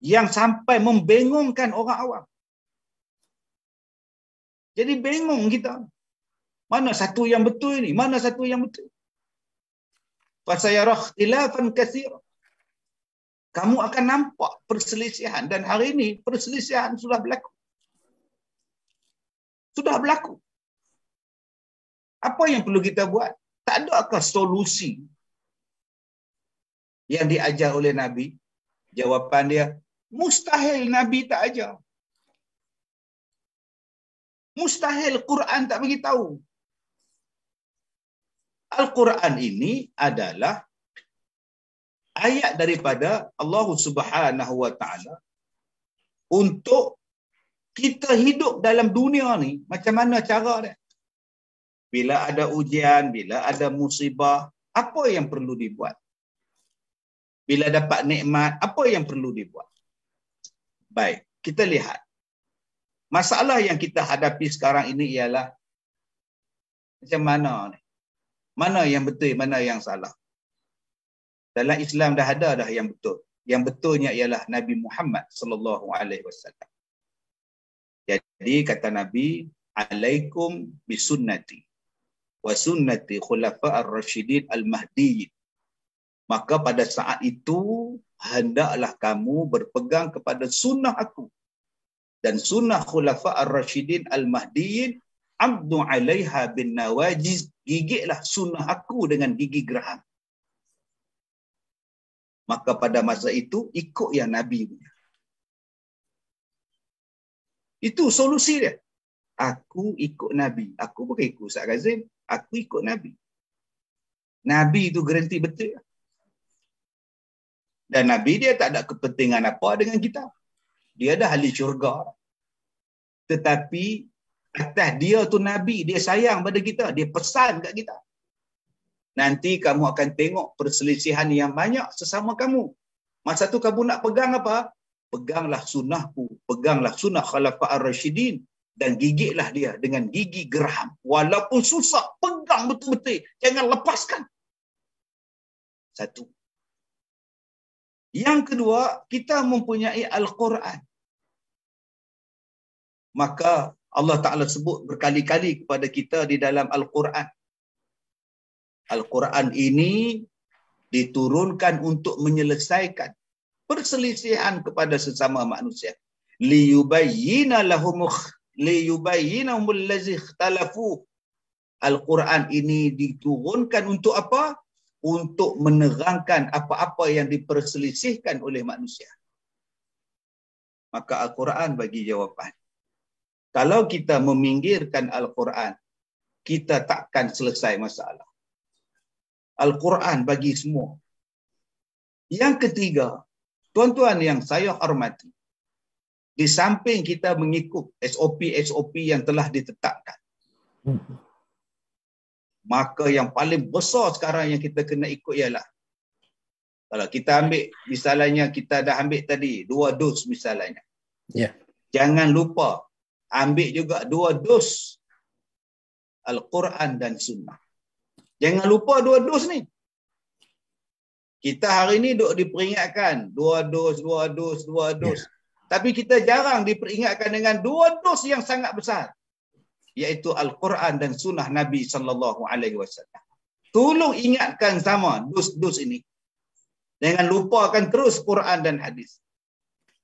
Yang sampai membengongkan orang awam. Jadi bingung kita. Mana satu yang betul ini? Mana satu yang betul? Fasayara ikhtilafan katsira. Kamu akan nampak perselisihan, dan hari ini perselisihan sudah berlaku. Sudah berlaku. Apa yang perlu kita buat? Tak adakah solusi yang diajar oleh Nabi? Jawapan dia, mustahil Nabi tak ajar. Mustahil Quran tak bagi tahu. Al-Quran ini adalah ayat daripada Allah Subhanahu Wa Taala untuk kita hidup dalam dunia ni. Macam mana cara dia? Bila ada ujian, bila ada musibah, apa yang perlu dibuat? Bila dapat nikmat, apa yang perlu dibuat? Baik, kita lihat. Masalah yang kita hadapi sekarang ini ialah macam mana ni? Mana yang betul, mana yang salah? Dalam Islam dah ada dah yang betul. Yang betulnya ialah Nabi Muhammad sallallahu alaihi wasallam. Jadi kata Nabi, alaikum bisunnati wa sunnati khulafa'ir rasyidin al-mahdiyyin. Maka pada saat itu hendaklah kamu berpegang kepada sunnah aku dan sunnah khulafa'ir rasyidin al-mahdiyyin, abdu 'alaiha bin nawajiz, gigitlah sunnah aku dengan gigi geraham. Maka pada masa itu ikut yang Nabi punya. Itu solusi dia. Aku ikut Nabi. Aku bukan ikut Ustaz Kazim. Aku ikut Nabi. Nabi itu garanti betul. Dan Nabi dia tak ada kepentingan apa dengan kita. Dia dah ahli syurga. Tetapi atas dia tu Nabi, dia sayang pada kita. Dia pesan kat kita. Nanti kamu akan tengok perselisihan yang banyak sesama kamu. Masa tu kamu nak pegang apa? Peganglah sunnahku. Peganglah sunnah Khulafaur Rasyidin. Dan gigitlah dia dengan gigi geraham. Walaupun susah, pegang betul-betul. Jangan lepaskan. Satu. Yang kedua, kita mempunyai Al-Quran. Maka Allah Ta'ala sebut berkali-kali kepada kita di dalam Al-Quran. Al-Quran ini diturunkan untuk menyelesaikan perselisihan kepada sesama manusia. Liyubayyinahumul ladzi ikhtalafu. Al-Quran ini diturunkan untuk apa? Untuk menerangkan apa-apa yang diperselisihkan oleh manusia. Maka Al-Quran bagi jawapan. Kalau kita meminggirkan Al-Quran, kita takkan selesai masalah. Al-Quran bagi semua. Yang ketiga, tuan-tuan yang saya hormati, di samping kita mengikut SOP-SOP yang telah ditetapkan, maka yang paling besar sekarang yang kita kena ikut ialah, kalau kita ambil, misalnya kita dah ambil tadi 2 dos misalnya. Yeah. Jangan lupa ambil juga 2 dos Al-Quran dan Sunnah. Jangan lupa 2 dos ni. Kita hari ni duk diperingatkan 2 dos. Yeah. Tapi kita jarang diperingatkan dengan 2 dos yang sangat besar, iaitu Al-Quran dan Sunnah Nabi SAW. Tolong ingatkan sama dos-dos ini. Jangan lupakan terus Quran dan hadis.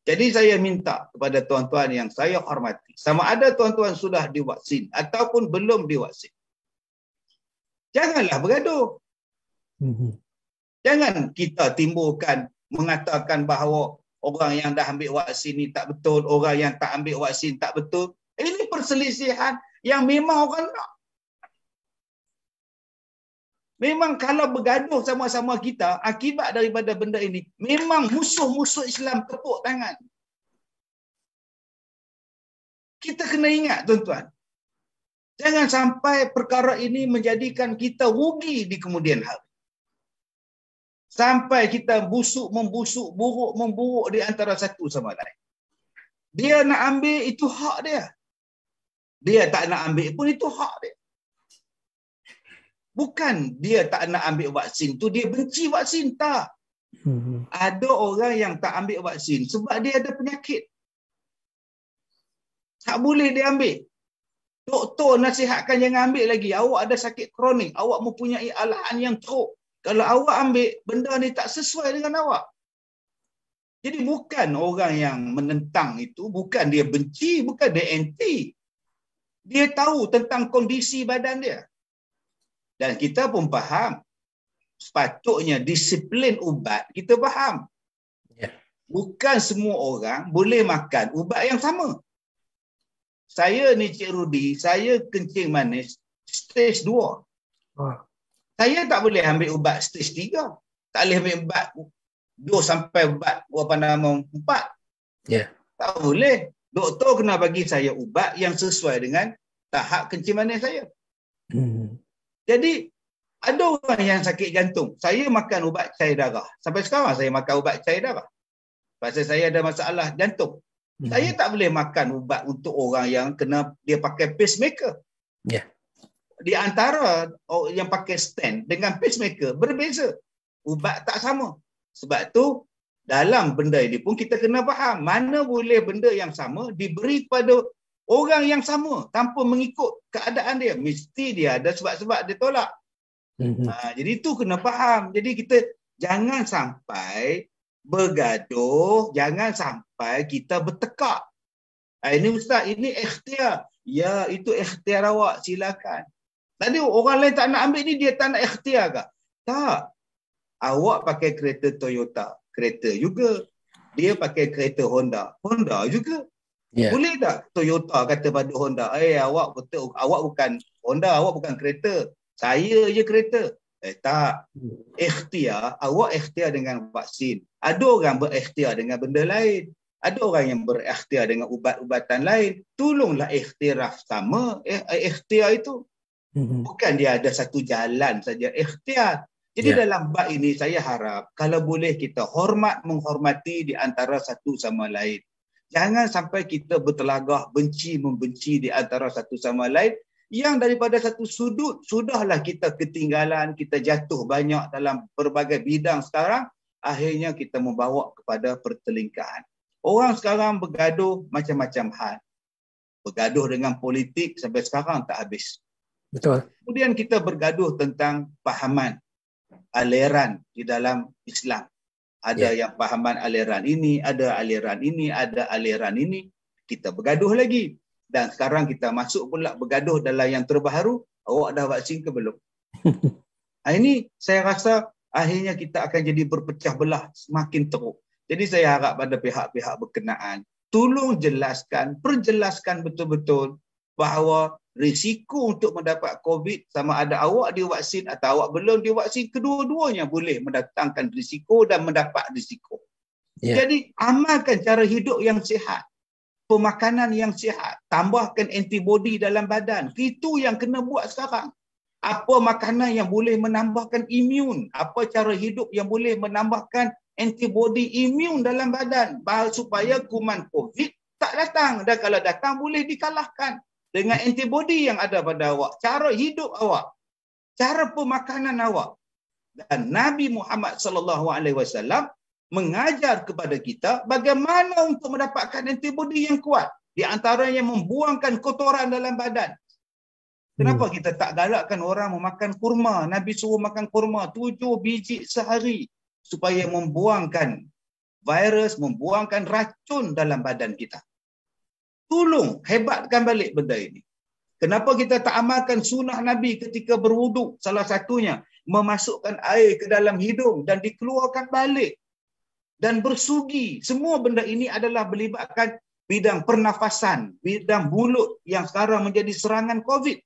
Jadi saya minta kepada tuan-tuan yang saya hormati, sama ada tuan-tuan sudah divaksin ataupun belum divaksin, janganlah bergaduh. Jangan kita timbulkan mengatakan bahawa orang yang dah ambil vaksin ni tak betul, orang yang tak ambil vaksin tak betul. Ini perselisihan yang memang orang nak. Memang kalau bergaduh sama-sama kita, akibat daripada benda ini, memang musuh-musuh Islam tepuk tangan. Kita kena ingat, tuan-tuan. Jangan sampai perkara ini menjadikan kita rugi di kemudian hari. Sampai kita membusuk, buruk di antara satu sama lain. Dia nak ambil, itu hak dia. Dia tak nak ambil pun, itu hak dia. Bukan dia tak nak ambil vaksin tu, dia benci vaksin. Tak. Ada orang yang tak ambil vaksin sebab dia ada penyakit. Tak boleh dia ambil. Doktor nasihatkan jangan ambil lagi. Awak ada sakit kronik. Awak mempunyai alahan yang teruk. Kalau awak ambil, benda ni tak sesuai dengan awak. Jadi bukan orang yang menentang itu, bukan dia benci, bukan dia anti. Dia tahu tentang kondisi badan dia. Dan kita pun faham, sepatutnya disiplin ubat kita faham. Yeah. Bukan semua orang boleh makan ubat yang sama. Saya ni Cik Rudi, saya kencing manis stage 2. Saya tak boleh ambil ubat stage 3. Tak boleh ambil ubat 2 sampai ubat 4. Yeah. Tak boleh. Doktor kena bagi saya ubat yang sesuai dengan tahap kencing manis saya. Jadi, ada orang yang sakit jantung. Saya makan ubat cair darah. Sampai sekarang saya makan ubat cair darah. Pasal saya ada masalah jantung. Saya tak boleh makan ubat untuk orang yang kena dia pakai pacemaker. Yeah. Di antara yang pakai stent dengan pacemaker berbeza. Ubat tak sama. Sebab tu dalam benda ini pun kita kena faham mana boleh benda yang sama diberi kepada orang yang sama tanpa mengikut keadaan dia. Mesti dia ada sebab-sebab dia tolak. Jadi itu kena faham. Jadi kita jangan sampai bergaduh, jangan sampai kita bertekak. Ini Ustaz, ini ikhtiar. Ya, itu ikhtiar awak, silakan. Tadi orang lain tak nak ambil ni, dia tak nak ikhtiar ke? Tak. Awak pakai kereta Toyota, kereta juga. Dia pakai kereta Honda, Honda juga. Ya. Boleh tak Toyota kata pada Honda, awak betul, awak bukan Honda, awak bukan kereta. Saya je kereta. Tak. Ikhtiar, awak ikhtiar dengan vaksin. Ada orang berikhtiar dengan benda lain. Ada orang yang berikhtiar dengan ubat-ubatan lain. Tolonglah ikhtiraf sama ikhtiar itu. Bukan dia ada satu jalan saja ikhtiar. Jadi dalam bab ini saya harap kalau boleh kita menghormati di antara satu sama lain. Jangan sampai kita bertelagah benci-membenci di antara satu sama lain yang daripada satu sudut sudahlah kita ketinggalan, kita jatuh banyak dalam berbagai bidang sekarang, akhirnya kita membawa kepada pertelingkahan. Orang sekarang bergaduh macam-macam hal. Bergaduh dengan politik sampai sekarang tak habis. Betul. Kemudian kita bergaduh tentang fahaman, aliran di dalam Islam. Ada yang fahaman aliran ini, ada aliran ini, ada aliran ini. Kita bergaduh lagi. Dan sekarang kita masuk pula bergaduh dalam yang terbaru. Awak dah vaksin ke belum? Ini saya rasa akhirnya kita akan jadi berpecah belah semakin teruk. Jadi saya harap pada pihak-pihak berkenaan, tolong perjelaskan betul-betul bahawa risiko untuk mendapat COVID sama ada awak divaksin atau awak belum divaksin, kedua-duanya boleh mendatangkan risiko dan mendapat risiko. Jadi amalkan cara hidup yang sihat, pemakanan yang sihat, tambahkan antibodi dalam badan. Itu yang kena buat sekarang. Apa makanan yang boleh menambahkan imun, apa cara hidup yang boleh menambahkan antibodi imun dalam badan supaya kuman COVID tak datang, dan kalau datang boleh dikalahkan dengan antibodi yang ada pada awak, cara hidup awak, cara pemakanan awak. Dan Nabi Muhammad SAW mengajar kepada kita bagaimana untuk mendapatkan antibodi yang kuat. Di antaranya membuangkan kotoran dalam badan. Kenapa kita tak galakkan orang memakan kurma? Nabi suruh makan kurma 7 biji sehari supaya membuangkan virus, membuangkan racun dalam badan kita. Tolong hebatkan balik benda ini. Kenapa kita tak amalkan sunnah Nabi ketika berwuduk? Salah satunya memasukkan air ke dalam hidung dan dikeluarkan balik dan bersugi. Semua benda ini adalah melibatkan bidang pernafasan, bidang mulut yang sekarang menjadi serangan COVID,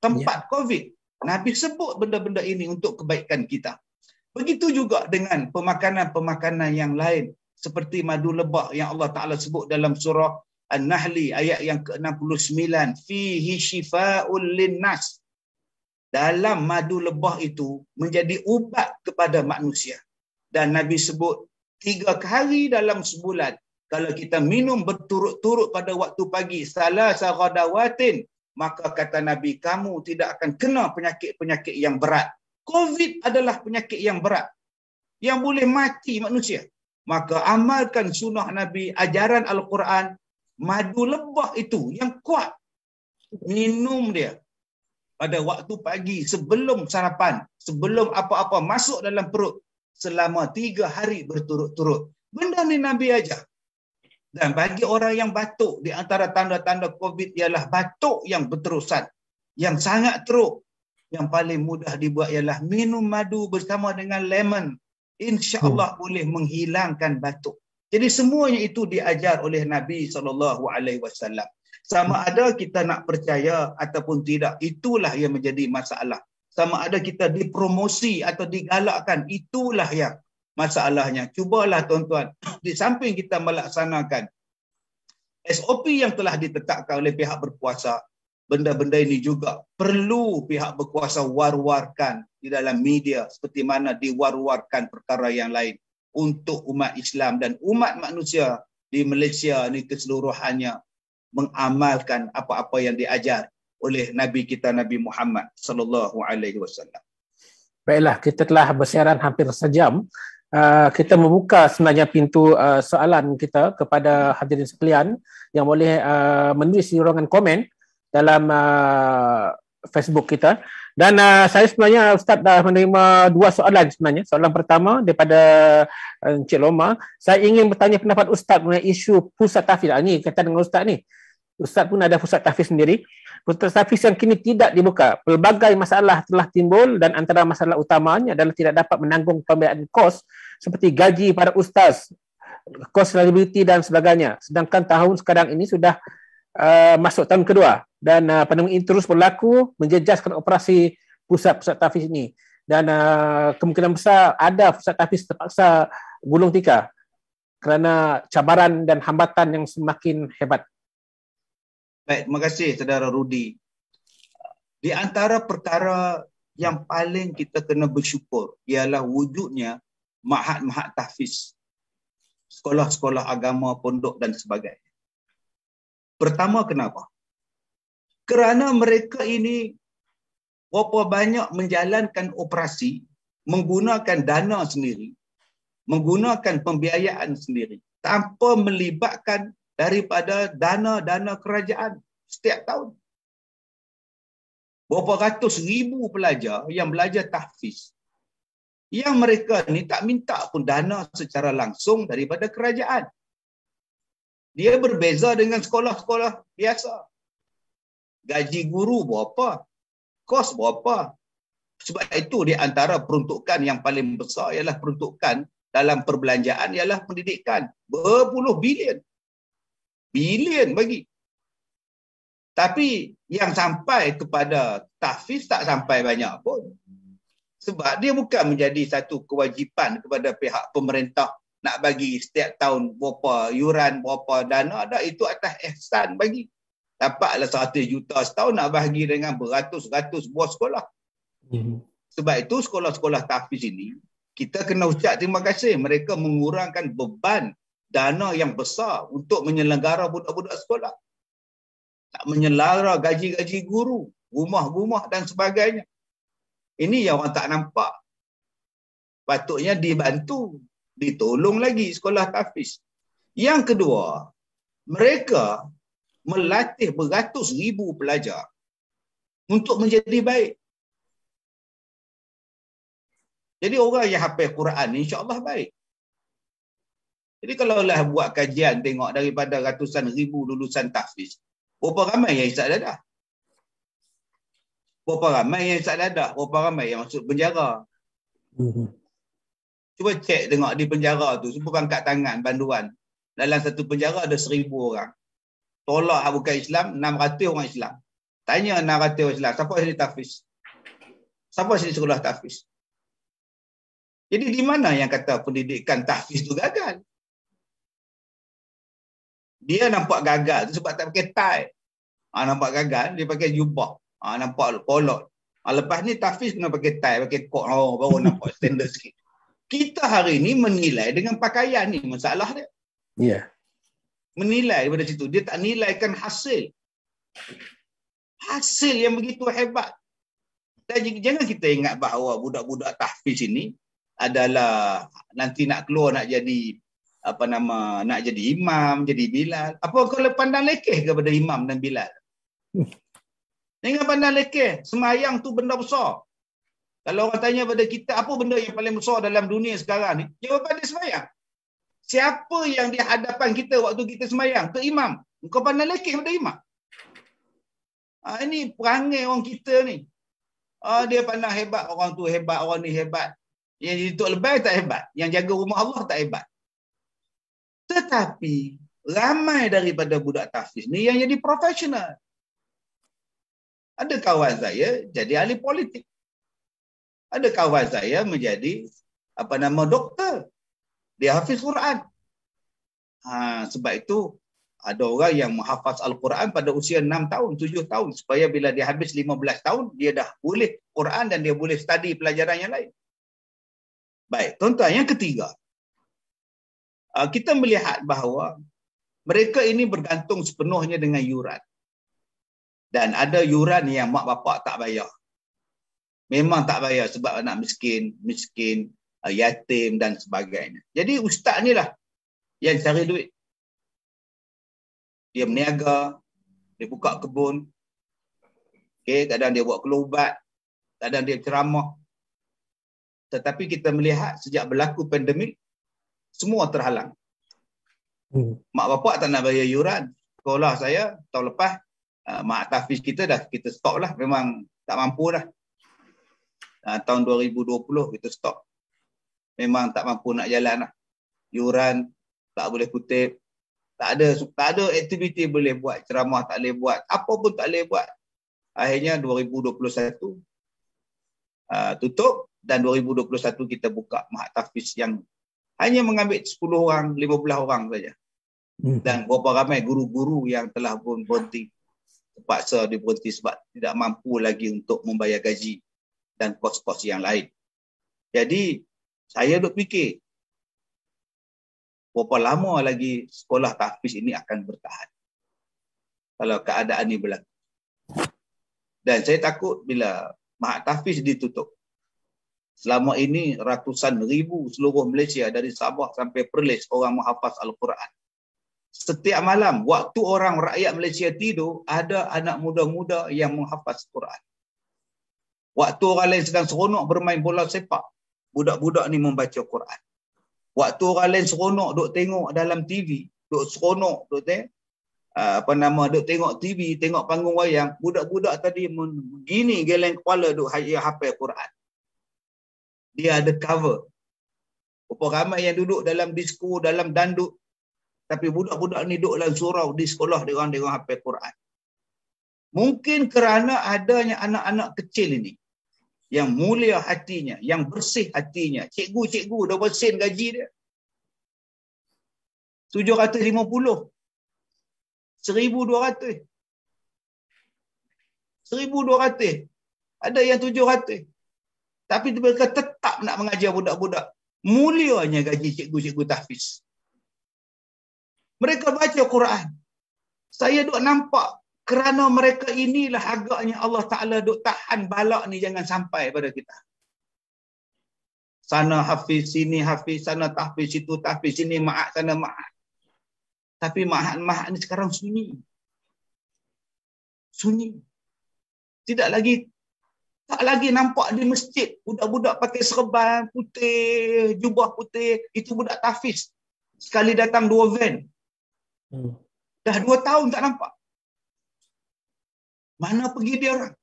tempat COVID. Nabi sebut benda-benda ini untuk kebaikan kita. Begitu juga dengan pemakanan-pemakanan yang lain seperti madu lebah yang Allah Ta'ala sebut dalam surah An-Nahli ayat yang ke-69, fihi shifa'ul linnas. Dalam madu lebah itu menjadi ubat kepada manusia. Dan Nabi sebut 3 kali dalam sebulan. Kalau kita minum berturut-turut pada waktu pagi, salasa ghadawatin, maka kata Nabi, kamu tidak akan kena penyakit-penyakit yang berat. COVID adalah penyakit yang berat yang boleh mati manusia. Maka amalkan sunnah Nabi, ajaran Al-Quran. Madu lebah itu yang kuat, minum dia pada waktu pagi sebelum sarapan, sebelum apa-apa masuk dalam perut selama 3 hari berturut-turut. Benda ni Nabi ajar. Dan bagi orang yang batuk, di antara tanda-tanda COVID ialah batuk yang berterusan, yang sangat teruk. Yang paling mudah dibuat ialah minum madu bersama dengan lemon. InsyaAllah boleh menghilangkan batuk. Jadi semuanya itu diajar oleh Nabi SAW. Sama ada kita nak percaya ataupun tidak, itulah yang menjadi masalah. Sama ada kita dipromosi atau digalakkan, itulah yang masalahnya. Cubalah tuan-tuan, di samping kita melaksanakan SOP yang telah ditetapkan oleh pihak berkuasa, benda-benda ini juga perlu pihak berkuasa war-warkan di dalam media seperti mana diwar-warkan perkara yang lain untuk umat Islam dan umat manusia di Malaysia ini keseluruhannya mengamalkan apa-apa yang diajar oleh Nabi kita Nabi Muhammad sallallahu alaihi wasallam. Baiklah, kita telah bersiaran hampir sejam. Kita membuka sebenarnya pintu soalan kita kepada hadirin sekalian yang boleh menulis di ruangan komen dalam Facebook kita. Dan saya sebenarnya Ustaz dah menerima 2 soalan sebenarnya. Soalan pertama daripada Encik Loma, saya ingin bertanya pendapat Ustaz mengenai isu pusat tahfiz. Ini kata dengan Ustaz ni. Ustaz pun ada pusat tahfiz sendiri. Pusat tahfiz yang kini tidak dibuka. Pelbagai masalah telah timbul dan antara masalah utamanya adalah tidak dapat menanggung pembiayaan kos seperti gaji para ustaz cost reliability dan sebagainya. Sedangkan tahun sekarang ini sudah masuk tahun kedua dan pandemik ini terus berlaku menjejaskan operasi pusat-pusat tahfiz ini. Dan kemungkinan besar ada pusat tahfiz terpaksa gulung tikar kerana cabaran dan hambatan yang semakin hebat. Baik, terima kasih saudara Rudi. Di antara perkara yang paling kita kena bersyukur ialah wujudnya ma'had-ma'had tahfiz, sekolah-sekolah agama, pondok dan sebagainya. Pertama, kenapa? Kerana mereka ini berapa banyak menjalankan operasi menggunakan dana sendiri, menggunakan pembiayaan sendiri tanpa melibatkan daripada dana-dana kerajaan setiap tahun. Berapa ratus ribu pelajar yang belajar tahfiz, yang mereka ni tak minta pun dana secara langsung daripada kerajaan. Dia berbeza dengan sekolah-sekolah biasa. Gaji guru berapa? Kos berapa? Sebab itu di antara peruntukan yang paling besar ialah peruntukan dalam perbelanjaan ialah pendidikan. Berpuluh bilion. Bilion bagi. Tapi yang sampai kepada tahfiz tak sampai banyak pun. Sebab dia bukan menjadi satu kewajipan kepada pihak pemerintah nak bagi setiap tahun berapa yuran, berapa dana. Ada itu atas ihsan bagi. Dapatlah 100 juta setahun nak bahagi dengan beratus-ratus buah sekolah. Sebab itu sekolah-sekolah tahfiz ini, kita kena ucap terima kasih. Mereka mengurangkan beban dana yang besar untuk menyelenggara budak-budak sekolah. Tak menyelara gaji-gaji guru, rumah-rumah dan sebagainya. Ini yang orang tak nampak. Patutnya dibantu, ditolong lagi sekolah tahfiz. Yang kedua, mereka melatih beratus ribu pelajar untuk menjadi baik. Jadi orang yang hafal Quran ni insya-Allah baik. Jadi kalau lah buat kajian tengok daripada ratusan ribu lulusan tahfiz, berapa ramai yang hisap dadah? Berapa ramai yang hisap dadah? Berapa ramai yang masuk penjara? Cuba cek tengok di penjara tu, semua angkat tangan banduan. Dalam satu penjara ada 1,000 orang. Tolak bukan Islam, 600 orang Islam. Tanya 600 orang Islam, siapa sini tahfiz? Siapa sini sekolah tahfiz? Jadi di mana yang kata pendidikan tahfiz tu gagal? Dia nampak gagal tu sebab tak pakai tie. Nampak gagal, dia pakai jubah. Nampak kolot. Lepas ni tahfiz kena pakai tie, pakai kot. Baru nampak standard sikit. Kita hari ni menilai dengan pakaian ni masalah dia. Ya. Yeah. Menilai daripada situ. Dia tak nilaikan hasil. Hasil yang begitu hebat. Dan jangan kita ingat bahawa budak-budak tahfiz ini adalah nanti nak keluar nak jadi nak jadi imam, jadi Bilal. Apa kalau pandang lekeh kepada imam dan Bilal? Jangan pandang lekeh. Semayang tu benda besar. Kalau orang tanya pada kita apa benda yang paling besar dalam dunia sekarang ni, jawapan dia semayang. Siapa yang di hadapan kita waktu kita semayang? Tu imam. Kau pandang lekeh pada imam. Ini perangai orang kita ni. Dia pandang hebat, orang tu hebat, orang ni hebat. Yang jadi tok lebay tak hebat. Yang jaga rumah Allah tak hebat. Tetapi ramai daripada budak tahfiz ni yang jadi profesional. Ada kawan saya jadi ahli politik. Ada kawan saya menjadi doktor. Dia hafiz Quran. Sebab itu ada orang yang menghafaz Al-Quran pada usia 6 tahun, 7 tahun. Supaya bila dia habis 15 tahun, dia dah boleh Quran dan dia boleh study pelajaran yang lain. Baik, tuan-tuan, yang ketiga. Kita melihat bahawa mereka ini bergantung sepenuhnya dengan yuran. Dan ada yuran yang mak bapak tak bayar. Memang tak bayar sebab anak miskin, yatim dan sebagainya. Jadi ustaz ni lah yang cari duit. Dia berniaga, dia buka kebun. Kadang dia buat kelubat, kadang dia ceramah. Tetapi kita melihat sejak berlaku pandemik, semua terhalang. Mak bapak tak nak bayar yuran. Sekolah saya tahun lepas, mak tahfiz kita dah kita stop lah. Memang tak mampu dah. Tahun 2020 kita stop. Memang tak mampu nak jalan lah. Yuran tak boleh kutip, tak ada aktiviti boleh buat, ceramah tak boleh buat, apa pun tak boleh buat. Akhirnya 2021 tutup dan 2021 kita buka Mahat Tahfiz yang hanya mengambil 10 orang, 15 orang saja. Dan berapa ramai guru-guru yang telah pun berhenti, terpaksa dia berhenti sebab tidak mampu lagi untuk membayar gaji dan kos-kos yang lain. Jadi saya duk fikir berapa lama lagi sekolah tahfiz ini akan bertahan kalau keadaan ini berlaku. Dan saya takut bila Mahat Tahfiz ditutup, selama ini ratusan ribu seluruh Malaysia dari Sabah sampai Perlis orang menghafaz Al-Quran. Setiap malam waktu orang rakyat Malaysia tidur, ada anak muda-muda yang menghafaz Quran. Waktu orang lain sedang seronok bermain bola sepak, budak-budak ni membaca Quran. Waktu orang lain seronok duk tengok dalam TV, duk seronok duk duk tengok TV, tengok panggung wayang, budak-budak tadi begini geleng kepala duk hafal Quran. Dia ada cover. Berapa ramai yang duduk dalam disko, dalam dandut, tapi budak-budak ni duduk dalam surau di sekolah dia orang hafal Quran. Mungkin kerana adanya anak-anak kecil ini yang mulia hatinya, yang bersih hatinya. Cikgu-cikgu dah bersin gaji dia. 750. 1,200. 1,200. Ada yang 700. Tapi mereka tetap nak mengajar budak-budak. Mulianya gaji cikgu-cikgu tahfiz. Mereka baca Quran. Saya duk nampak kerana mereka inilah agaknya Allah Ta'ala duk tahan balak ni jangan sampai pada kita. Sana hafiz, sini hafiz, sana tahfiz, situ tahfiz, sini ma'at, sana ma'at. Tapi ma'at ni sekarang sunyi. Sunyi. Tak lagi nampak di masjid. Budak-budak pakai serban putih, jubah putih. Itu budak tahfiz. Sekali datang 2 van. Dah 2 tahun tak nampak. Mana pergi dia orang?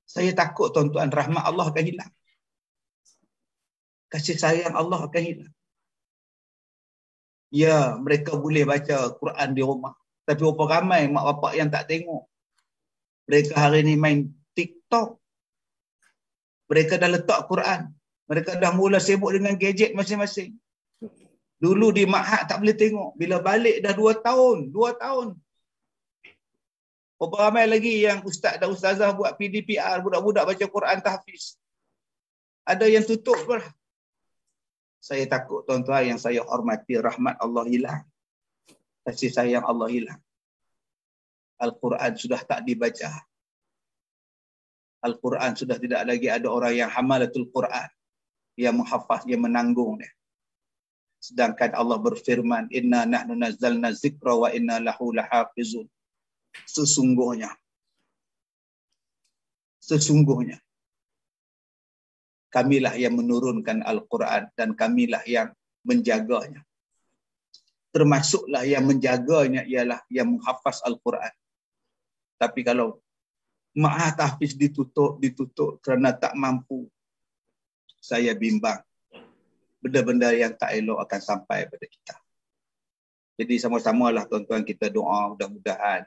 Saya takut tuan-tuan, rahmat Allah akan hilang. Kasih sayang Allah akan hilang. Ya, mereka boleh baca Quran di rumah. Tapi berapa ramai mak bapak yang tak tengok. Mereka hari ni main TikTok. Mereka dah letak Quran. Mereka dah mula sibuk dengan gadget masing-masing. Dulu di Mahat tak boleh tengok. Bila balik dah 2 tahun. 2 tahun. Berapa ramai lagi yang ustaz dan ustazah buat PDPR, budak-budak baca Quran tahfiz. Ada yang tutup pun. Saya takut tuan-tuan yang saya hormati, rahmat Allah hilang. Kasih sayang Allah hilang. Al-Quran sudah tak dibaca. Al-Quran sudah tidak lagi ada orang yang hamalatul Quran. Yang menghafaz, yang menanggung dia. Sedangkan Allah berfirman, Inna nahnu nazzalna zikra wa inna lahu lahafizun. Sesungguhnya kamilah yang menurunkan Al-Quran dan kamilah yang menjaganya. Termasuklah yang menjaganya ialah yang menghafaz Al-Quran. Tapi kalau Mahat Tahfiz ditutup kerana tak mampu, saya bimbang benda-benda yang tak elok akan sampai pada kita. Jadi sama-samalah tuan-tuan kita doa mudah-mudahan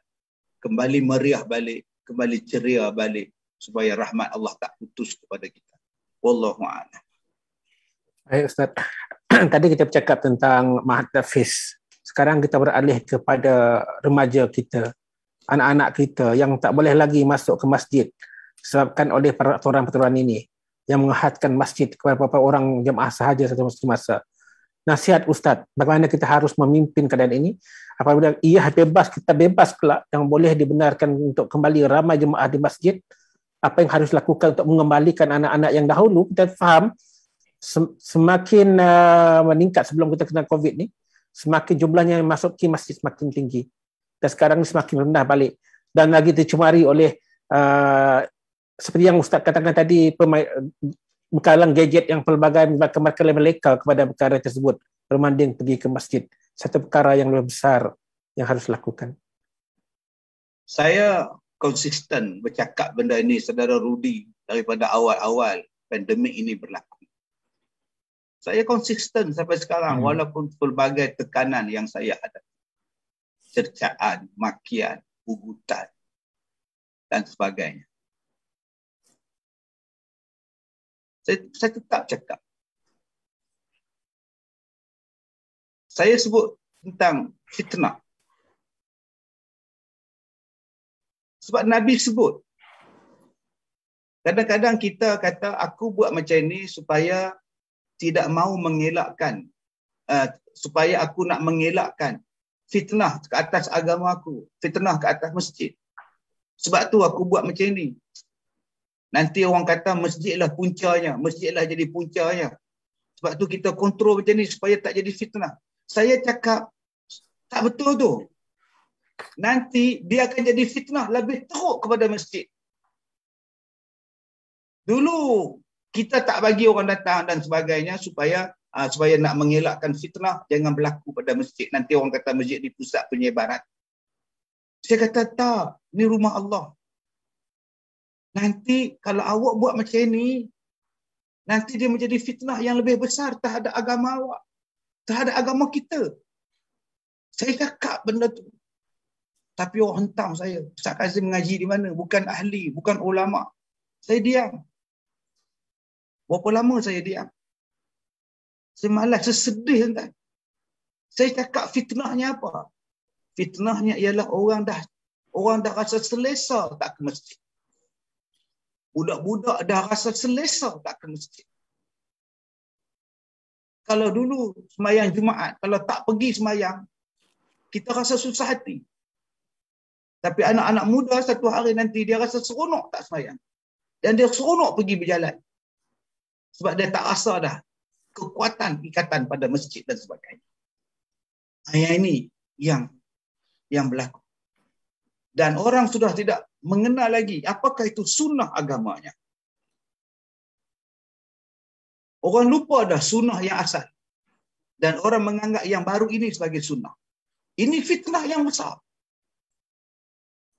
kembali meriah balik, kembali ceria balik supaya rahmat Allah tak putus kepada kita. Wallahu a'lam. Baik Ustaz. Tadi kita bercakap tentang Mahat Tahfiz. Sekarang kita beralih kepada remaja kita, anak-anak kita yang tak boleh lagi masuk ke masjid disebabkan oleh peraturan-peraturan ini yang menghadkan masjid kepada beberapa orang jemaah sahaja satu masa. Nasihat Ustaz, bagaimana kita harus memimpin keadaan ini apabila ia bebas, kita bebas pula yang boleh dibenarkan untuk kembali ramai jemaah di masjid. Apa yang harus dilakukan untuk mengembalikan anak-anak yang dahulu? Kita faham semakin meningkat sebelum kita kena COVID ni, semakin jumlahnya yang masuk ke masjid semakin tinggi. Dan sekarang semakin rendah balik. Dan lagi dicemari oleh seperti yang Ustaz katakan tadi, bekalan gadget yang pelbagai menyebabkan mereka meleka kepada perkara tersebut berbanding pergi ke masjid. Satu perkara yang lebih besar yang harus dilakukan. Saya konsisten bercakap benda ini, saudara Rudi, daripada awal-awal pandemik ini berlaku. Saya konsisten sampai sekarang walaupun pelbagai tekanan yang saya hadapi. Cercaan, makian, ugutan dan sebagainya. Saya tetap cakap. Saya sebut tentang fitnah. Sebab Nabi sebut. Kadang-kadang kita kata, aku buat macam ni supaya tidak mau mengelakkan, supaya aku nak mengelakkan fitnah ke atas agama aku, fitnah ke atas masjid. Sebab tu aku buat macam ni. Nanti orang kata masjidlah puncanya, masjidlah jadi puncanya. Sebab tu kita kontrol macam ni supaya tak jadi fitnah. Saya cakap, tak betul tu. Nanti dia akan jadi fitnah lebih teruk kepada masjid. Dulu kita tak bagi orang datang dan sebagainya supaya nak mengelakkan fitnah, jangan berlaku pada masjid. Nanti orang kata masjid di pusat penyebaran. Saya kata tak, ni rumah Allah. Nanti kalau awak buat macam ni, nanti dia menjadi fitnah yang lebih besar terhadap agama awak, terhadap agama kita. Saya cakap benda tu. Tapi orang hentam saya. Ustaz Kazim mengaji di mana? Bukan ahli, bukan ulama. Saya diam. Berapa lama saya diam? Saya malas, saya sedih kan. Saya cakap fitnahnya apa? Fitnahnya ialah orang dah rasa selesa tak ke masjid. Budak-budak dah rasa selesa tak ke masjid. Kalau dulu semayang Jumaat, kalau tak pergi semayang, kita rasa susah hati. Tapi anak-anak muda satu hari nanti dia rasa seronok tak semayang. Dan dia seronok pergi berjalan. Sebab dia tak rasa dah kekuatan ikatan pada masjid dan sebagainya. Yang ini yang berlaku. Dan orang sudah tidak mengenal lagi apakah itu sunnah agamanya. Orang lupa dah sunnah yang asal. Dan orang menganggap yang baru ini sebagai sunnah. Ini fitnah yang besar.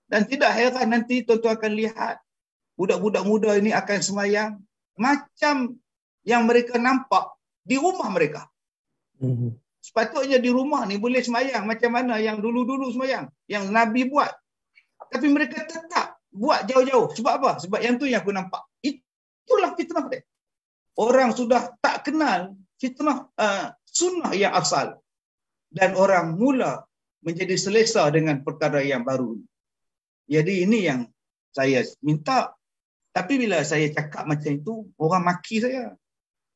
Dan tidak heran nanti tuan-tuan akan lihat budak-budak muda ini akan semayang macam yang mereka nampak di rumah mereka. Sepatutnya di rumah ni boleh semayang macam mana yang dulu-dulu semayang, yang Nabi buat. Tapi mereka tetap buat jauh-jauh. Sebab apa? Sebab yang tu yang aku nampak. Itulah fitnah dia. Orang sudah tak kenal fitnah sunnah yang asal. Dan orang mula menjadi selesa dengan perkara yang baru. Jadi ini yang saya minta. Tapi bila saya cakap macam itu, orang maki saya.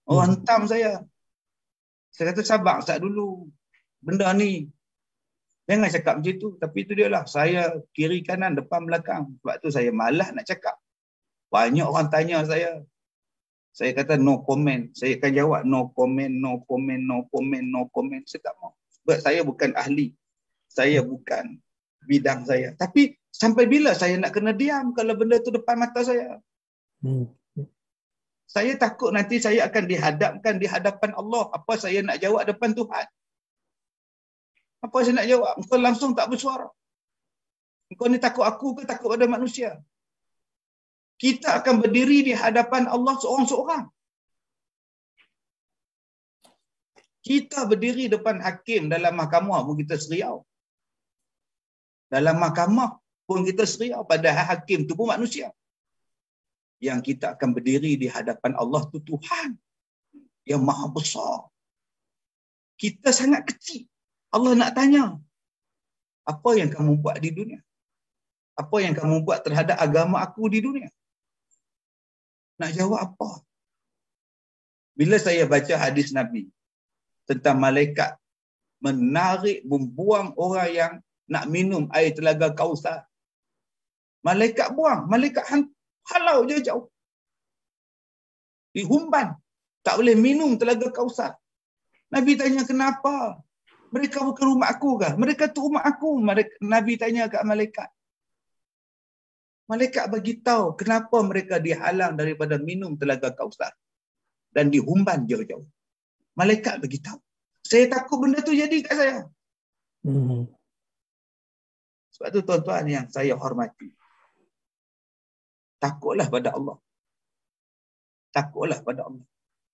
Orang hentam saya. Saya kata sabar Ustaz dulu. Benda ni. Jangan cakap macam itu. Tapi itu dia lah. Saya kiri kanan, depan belakang. Sebab tu saya malas nak cakap. Banyak orang tanya saya. Saya kata no comment. Saya akan jawab no comment, no comment, no comment, no comment. Saya tak mau. Sebab saya bukan ahli. Saya bukan bidang saya. Tapi sampai bila saya nak kena diam kalau benda tu depan mata saya? Saya takut nanti saya akan dihadapkan di hadapan Allah. Apa saya nak jawab depan Tuhan? Apa saya nak jawab? Engkau langsung tak bersuara. Engkau ni takut aku ke takut pada manusia? Kita akan berdiri di hadapan Allah seorang-seorang. Kita berdiri depan hakim dalam mahkamah pun kita seriau. Dalam mahkamah pun kita seriau. Padahal hakim tu pun manusia. Yang kita akan berdiri di hadapan Allah tu Tuhan. Yang maha besar. Kita sangat kecil. Allah nak tanya. Apa yang kamu buat di dunia? Apa yang kamu buat terhadap agama aku di dunia? Nak jawab apa? Bila saya baca hadis Nabi tentang malaikat menarik, membuang orang yang nak minum air telaga Kausar. Malaikat buang, malaikat halau jauh-jauh. Dihumban. Tak boleh minum telaga Kausar. Nabi tanya kenapa? Mereka bukan rumah aku kah? Mereka tu rumah aku. Nabi tanya kat malaikat. Malaikat bagi tahu kenapa mereka dihalang daripada minum telaga Kausar dan dihumban jauh-jauh. Malaikat bagi tahu. Saya takut benda tu jadi kat saya. Sebab tu tuan-tuan yang saya hormati. Takutlah pada Allah. Takutlah pada Allah.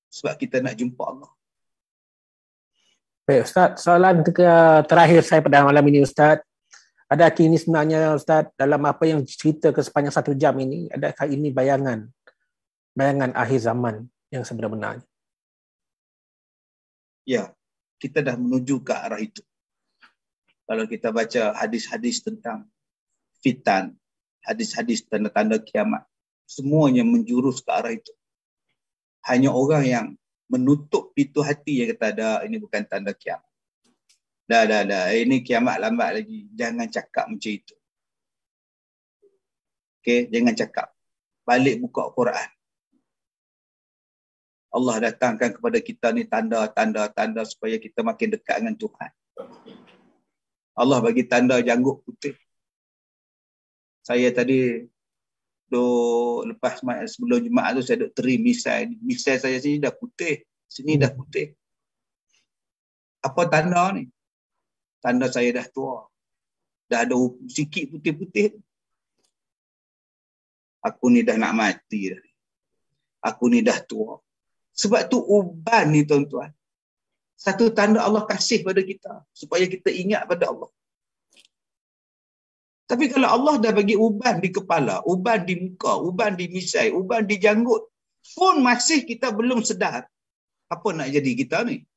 Sebab kita nak jumpa Allah. Baik Ustaz, soalan terakhir saya pada malam ini Ustaz. Adakah ini sebenarnya Ustaz, dalam apa yang cerita ke sepanjang 1 jam ini, adakah ini bayangan akhir zaman yang sebenar-benarnya? Ya, kita dah menuju ke arah itu. Kalau kita baca hadis-hadis tentang fitan, hadis-hadis tanda-tanda kiamat, semuanya menjurus ke arah itu. Hanya orang yang menutup pintu hati yang kata, dah, ini bukan tanda kiamat. Dah. Ini kiamat lambat lagi. Jangan cakap macam itu. Okey, jangan cakap. Balik buka Quran. Allah datangkan kepada kita ni tanda supaya kita makin dekat dengan Tuhan. Allah bagi tanda janggut putih. Saya tadi lepas sebelum Jumaat tu saya duk teri misai. Misai saya sini dah putih. Sini dah putih. Apa tanda ni? Tanda saya dah tua. Dah ada sikit putih-putih. Aku ni dah nak mati dah. Aku ni dah tua. Sebab tu uban ni tuan-tuan. Satu tanda Allah kasih pada kita. Supaya kita ingat pada Allah. Tapi kalau Allah dah bagi uban di kepala, uban di muka, uban di misai, uban di janggut, pun masih kita belum sedar. Apa nak jadi kita ni?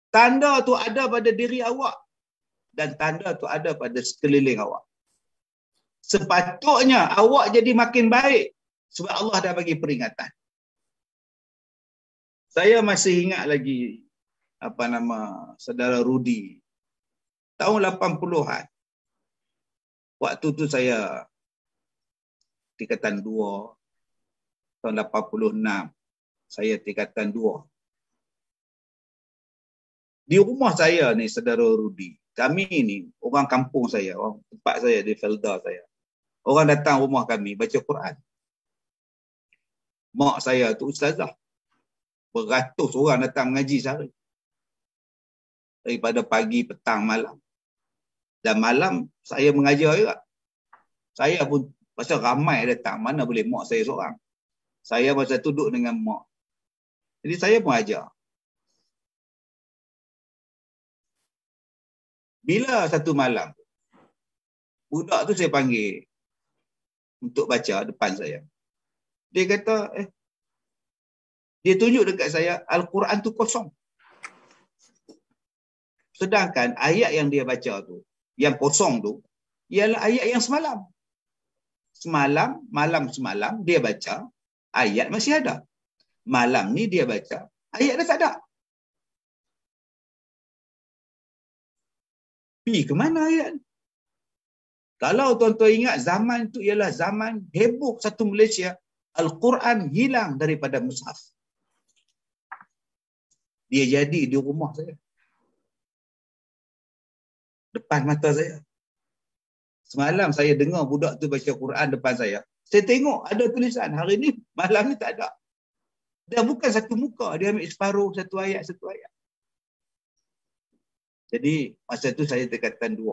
Tanda tu ada pada diri awak. Dan tanda tu ada pada sekeliling awak. Sepatutnya awak jadi makin baik. Sebab Allah dah bagi peringatan. Saya masih ingat lagi saudara Rudi. Tahun 80-an. Waktu tu saya tingkatan 2. Tahun 86. Saya tingkatan 2. Di rumah saya ni, saudara Rudi. Kami ni, orang kampung saya. Orang tempat saya di Felda saya. Orang datang rumah kami baca Quran. Mak saya tu ustazah. Beratus orang datang mengaji sehari. Daripada pagi, petang, malam. Dan malam saya mengajar juga. Saya pun pasal ramai datang. Mana boleh mak saya seorang. Saya masa tu duduk dengan mak. Jadi saya pun ajar. Bila satu malam, budak tu saya panggil untuk baca depan saya. Dia kata, dia tunjuk dekat saya, Al-Quran tu kosong. Sedangkan ayat yang dia baca tu, yang kosong tu, ialah ayat yang semalam. Malam semalam, dia baca, ayat masih ada. Malam ni dia baca, ayat dah tak ada. Pergi ke mana ayat? Kalau tuan-tuan ingat, zaman tu ialah zaman heboh satu Malaysia. Al-Quran hilang daripada mushaf. Dia jadi di rumah saya. Depan mata saya. Semalam saya dengar budak tu baca Quran depan saya. Saya tengok ada tulisan. Hari ni, malam ni tak ada. Dia bukan satu muka. Dia ambil separuh, satu ayat. Jadi, masa tu saya tingkatan 2.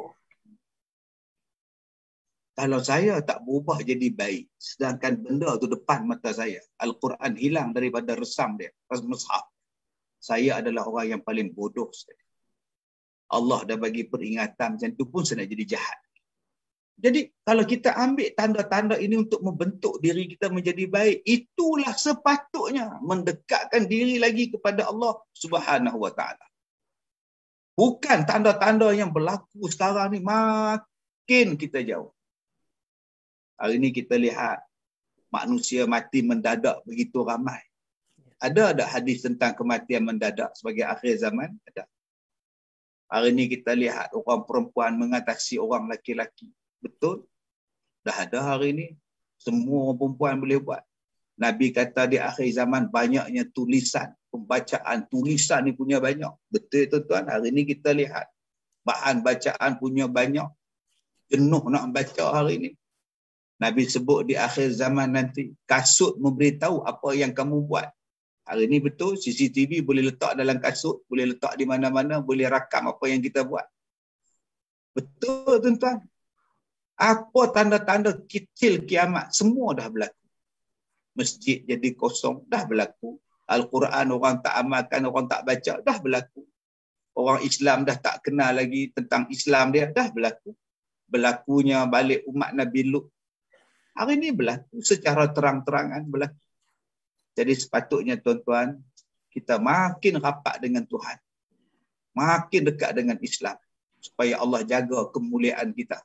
Kalau saya tak berubah jadi baik, sedangkan benda tu depan mata saya, Al-Quran hilang daripada resam dia, mushaf, saya adalah orang yang paling bodoh sekali. Allah dah bagi peringatan macam tu pun saya nak jadi jahat. Jadi, kalau kita ambil tanda-tanda ini untuk membentuk diri kita menjadi baik, itulah sepatutnya mendekatkan diri lagi kepada Allah Subhanahu Wa Taala. Bukan tanda-tanda yang berlaku sekarang ni makin kita jauh. Hari ini kita lihat manusia mati mendadak begitu ramai. Ada hadis tentang kematian mendadak sebagai akhir zaman? Ada. Hari ini kita lihat orang perempuan mengatasi orang lelaki-lelaki. Betul? Dah ada hari ini. Semua orang perempuan boleh buat. Nabi kata di akhir zaman banyaknya tulisan. Pembacaan tulisan ni punya banyak. Betul tuan-tuan? Hari ini kita lihat. Bahan bacaan punya banyak. Jenuh nak baca hari ini. Nabi sebut di akhir zaman nanti, kasut memberitahu apa yang kamu buat. Hari ini betul, CCTV boleh letak dalam kasut, boleh letak di mana-mana, boleh rakam apa yang kita buat. Betul tuan-tuan. Apa tanda-tanda kecil kiamat, semua dah berlaku. Masjid jadi kosong, dah berlaku. Al-Quran orang tak amalkan, orang tak baca, dah berlaku. orang Islam dah tak kenal lagi tentang Islam dia, dah berlaku. Berlakunya balik umat Nabi Lut. Hari ini berlaku secara terang-terangan berlaku. Jadi sepatutnya tuan-tuan, kita makin rapat dengan Tuhan. Makin dekat dengan Islam. Supaya Allah jaga kemuliaan kita.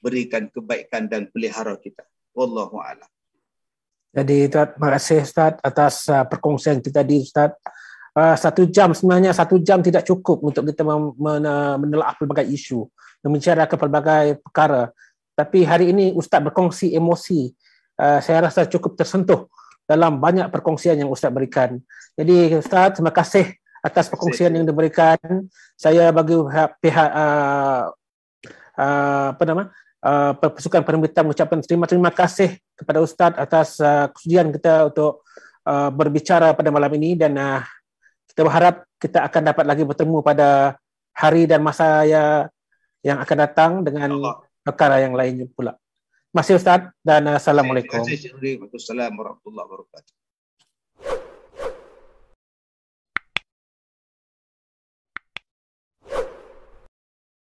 Berikan kebaikan dan pelihara kita. Wallahu a'lam. Jadi terima kasih Ustaz atas perkongsian kita tadi Ustaz. 1 jam sebenarnya 1 jam tidak cukup untuk kita menelaah pelbagai isu, membicarakan pelbagai perkara. Tapi hari ini Ustaz berkongsi emosi. Saya rasa cukup tersentuh dalam banyak perkongsian yang Ustaz berikan. Jadi Ustaz, terima kasih atas perkongsian yang diberikan. Saya bagi pihak Pasukan Penerbitan mengucapkan terima kasih kepada Ustaz atas kesudian kita untuk berbicara pada malam ini, dan kita berharap kita akan dapat lagi bertemu pada hari dan masa yang akan datang dengan perkara yang lain pula. Terima kasih Ustaz dan Assalamualaikum. Terima kasih. Waalaikumsalam warahmatullahi wabarakatuh.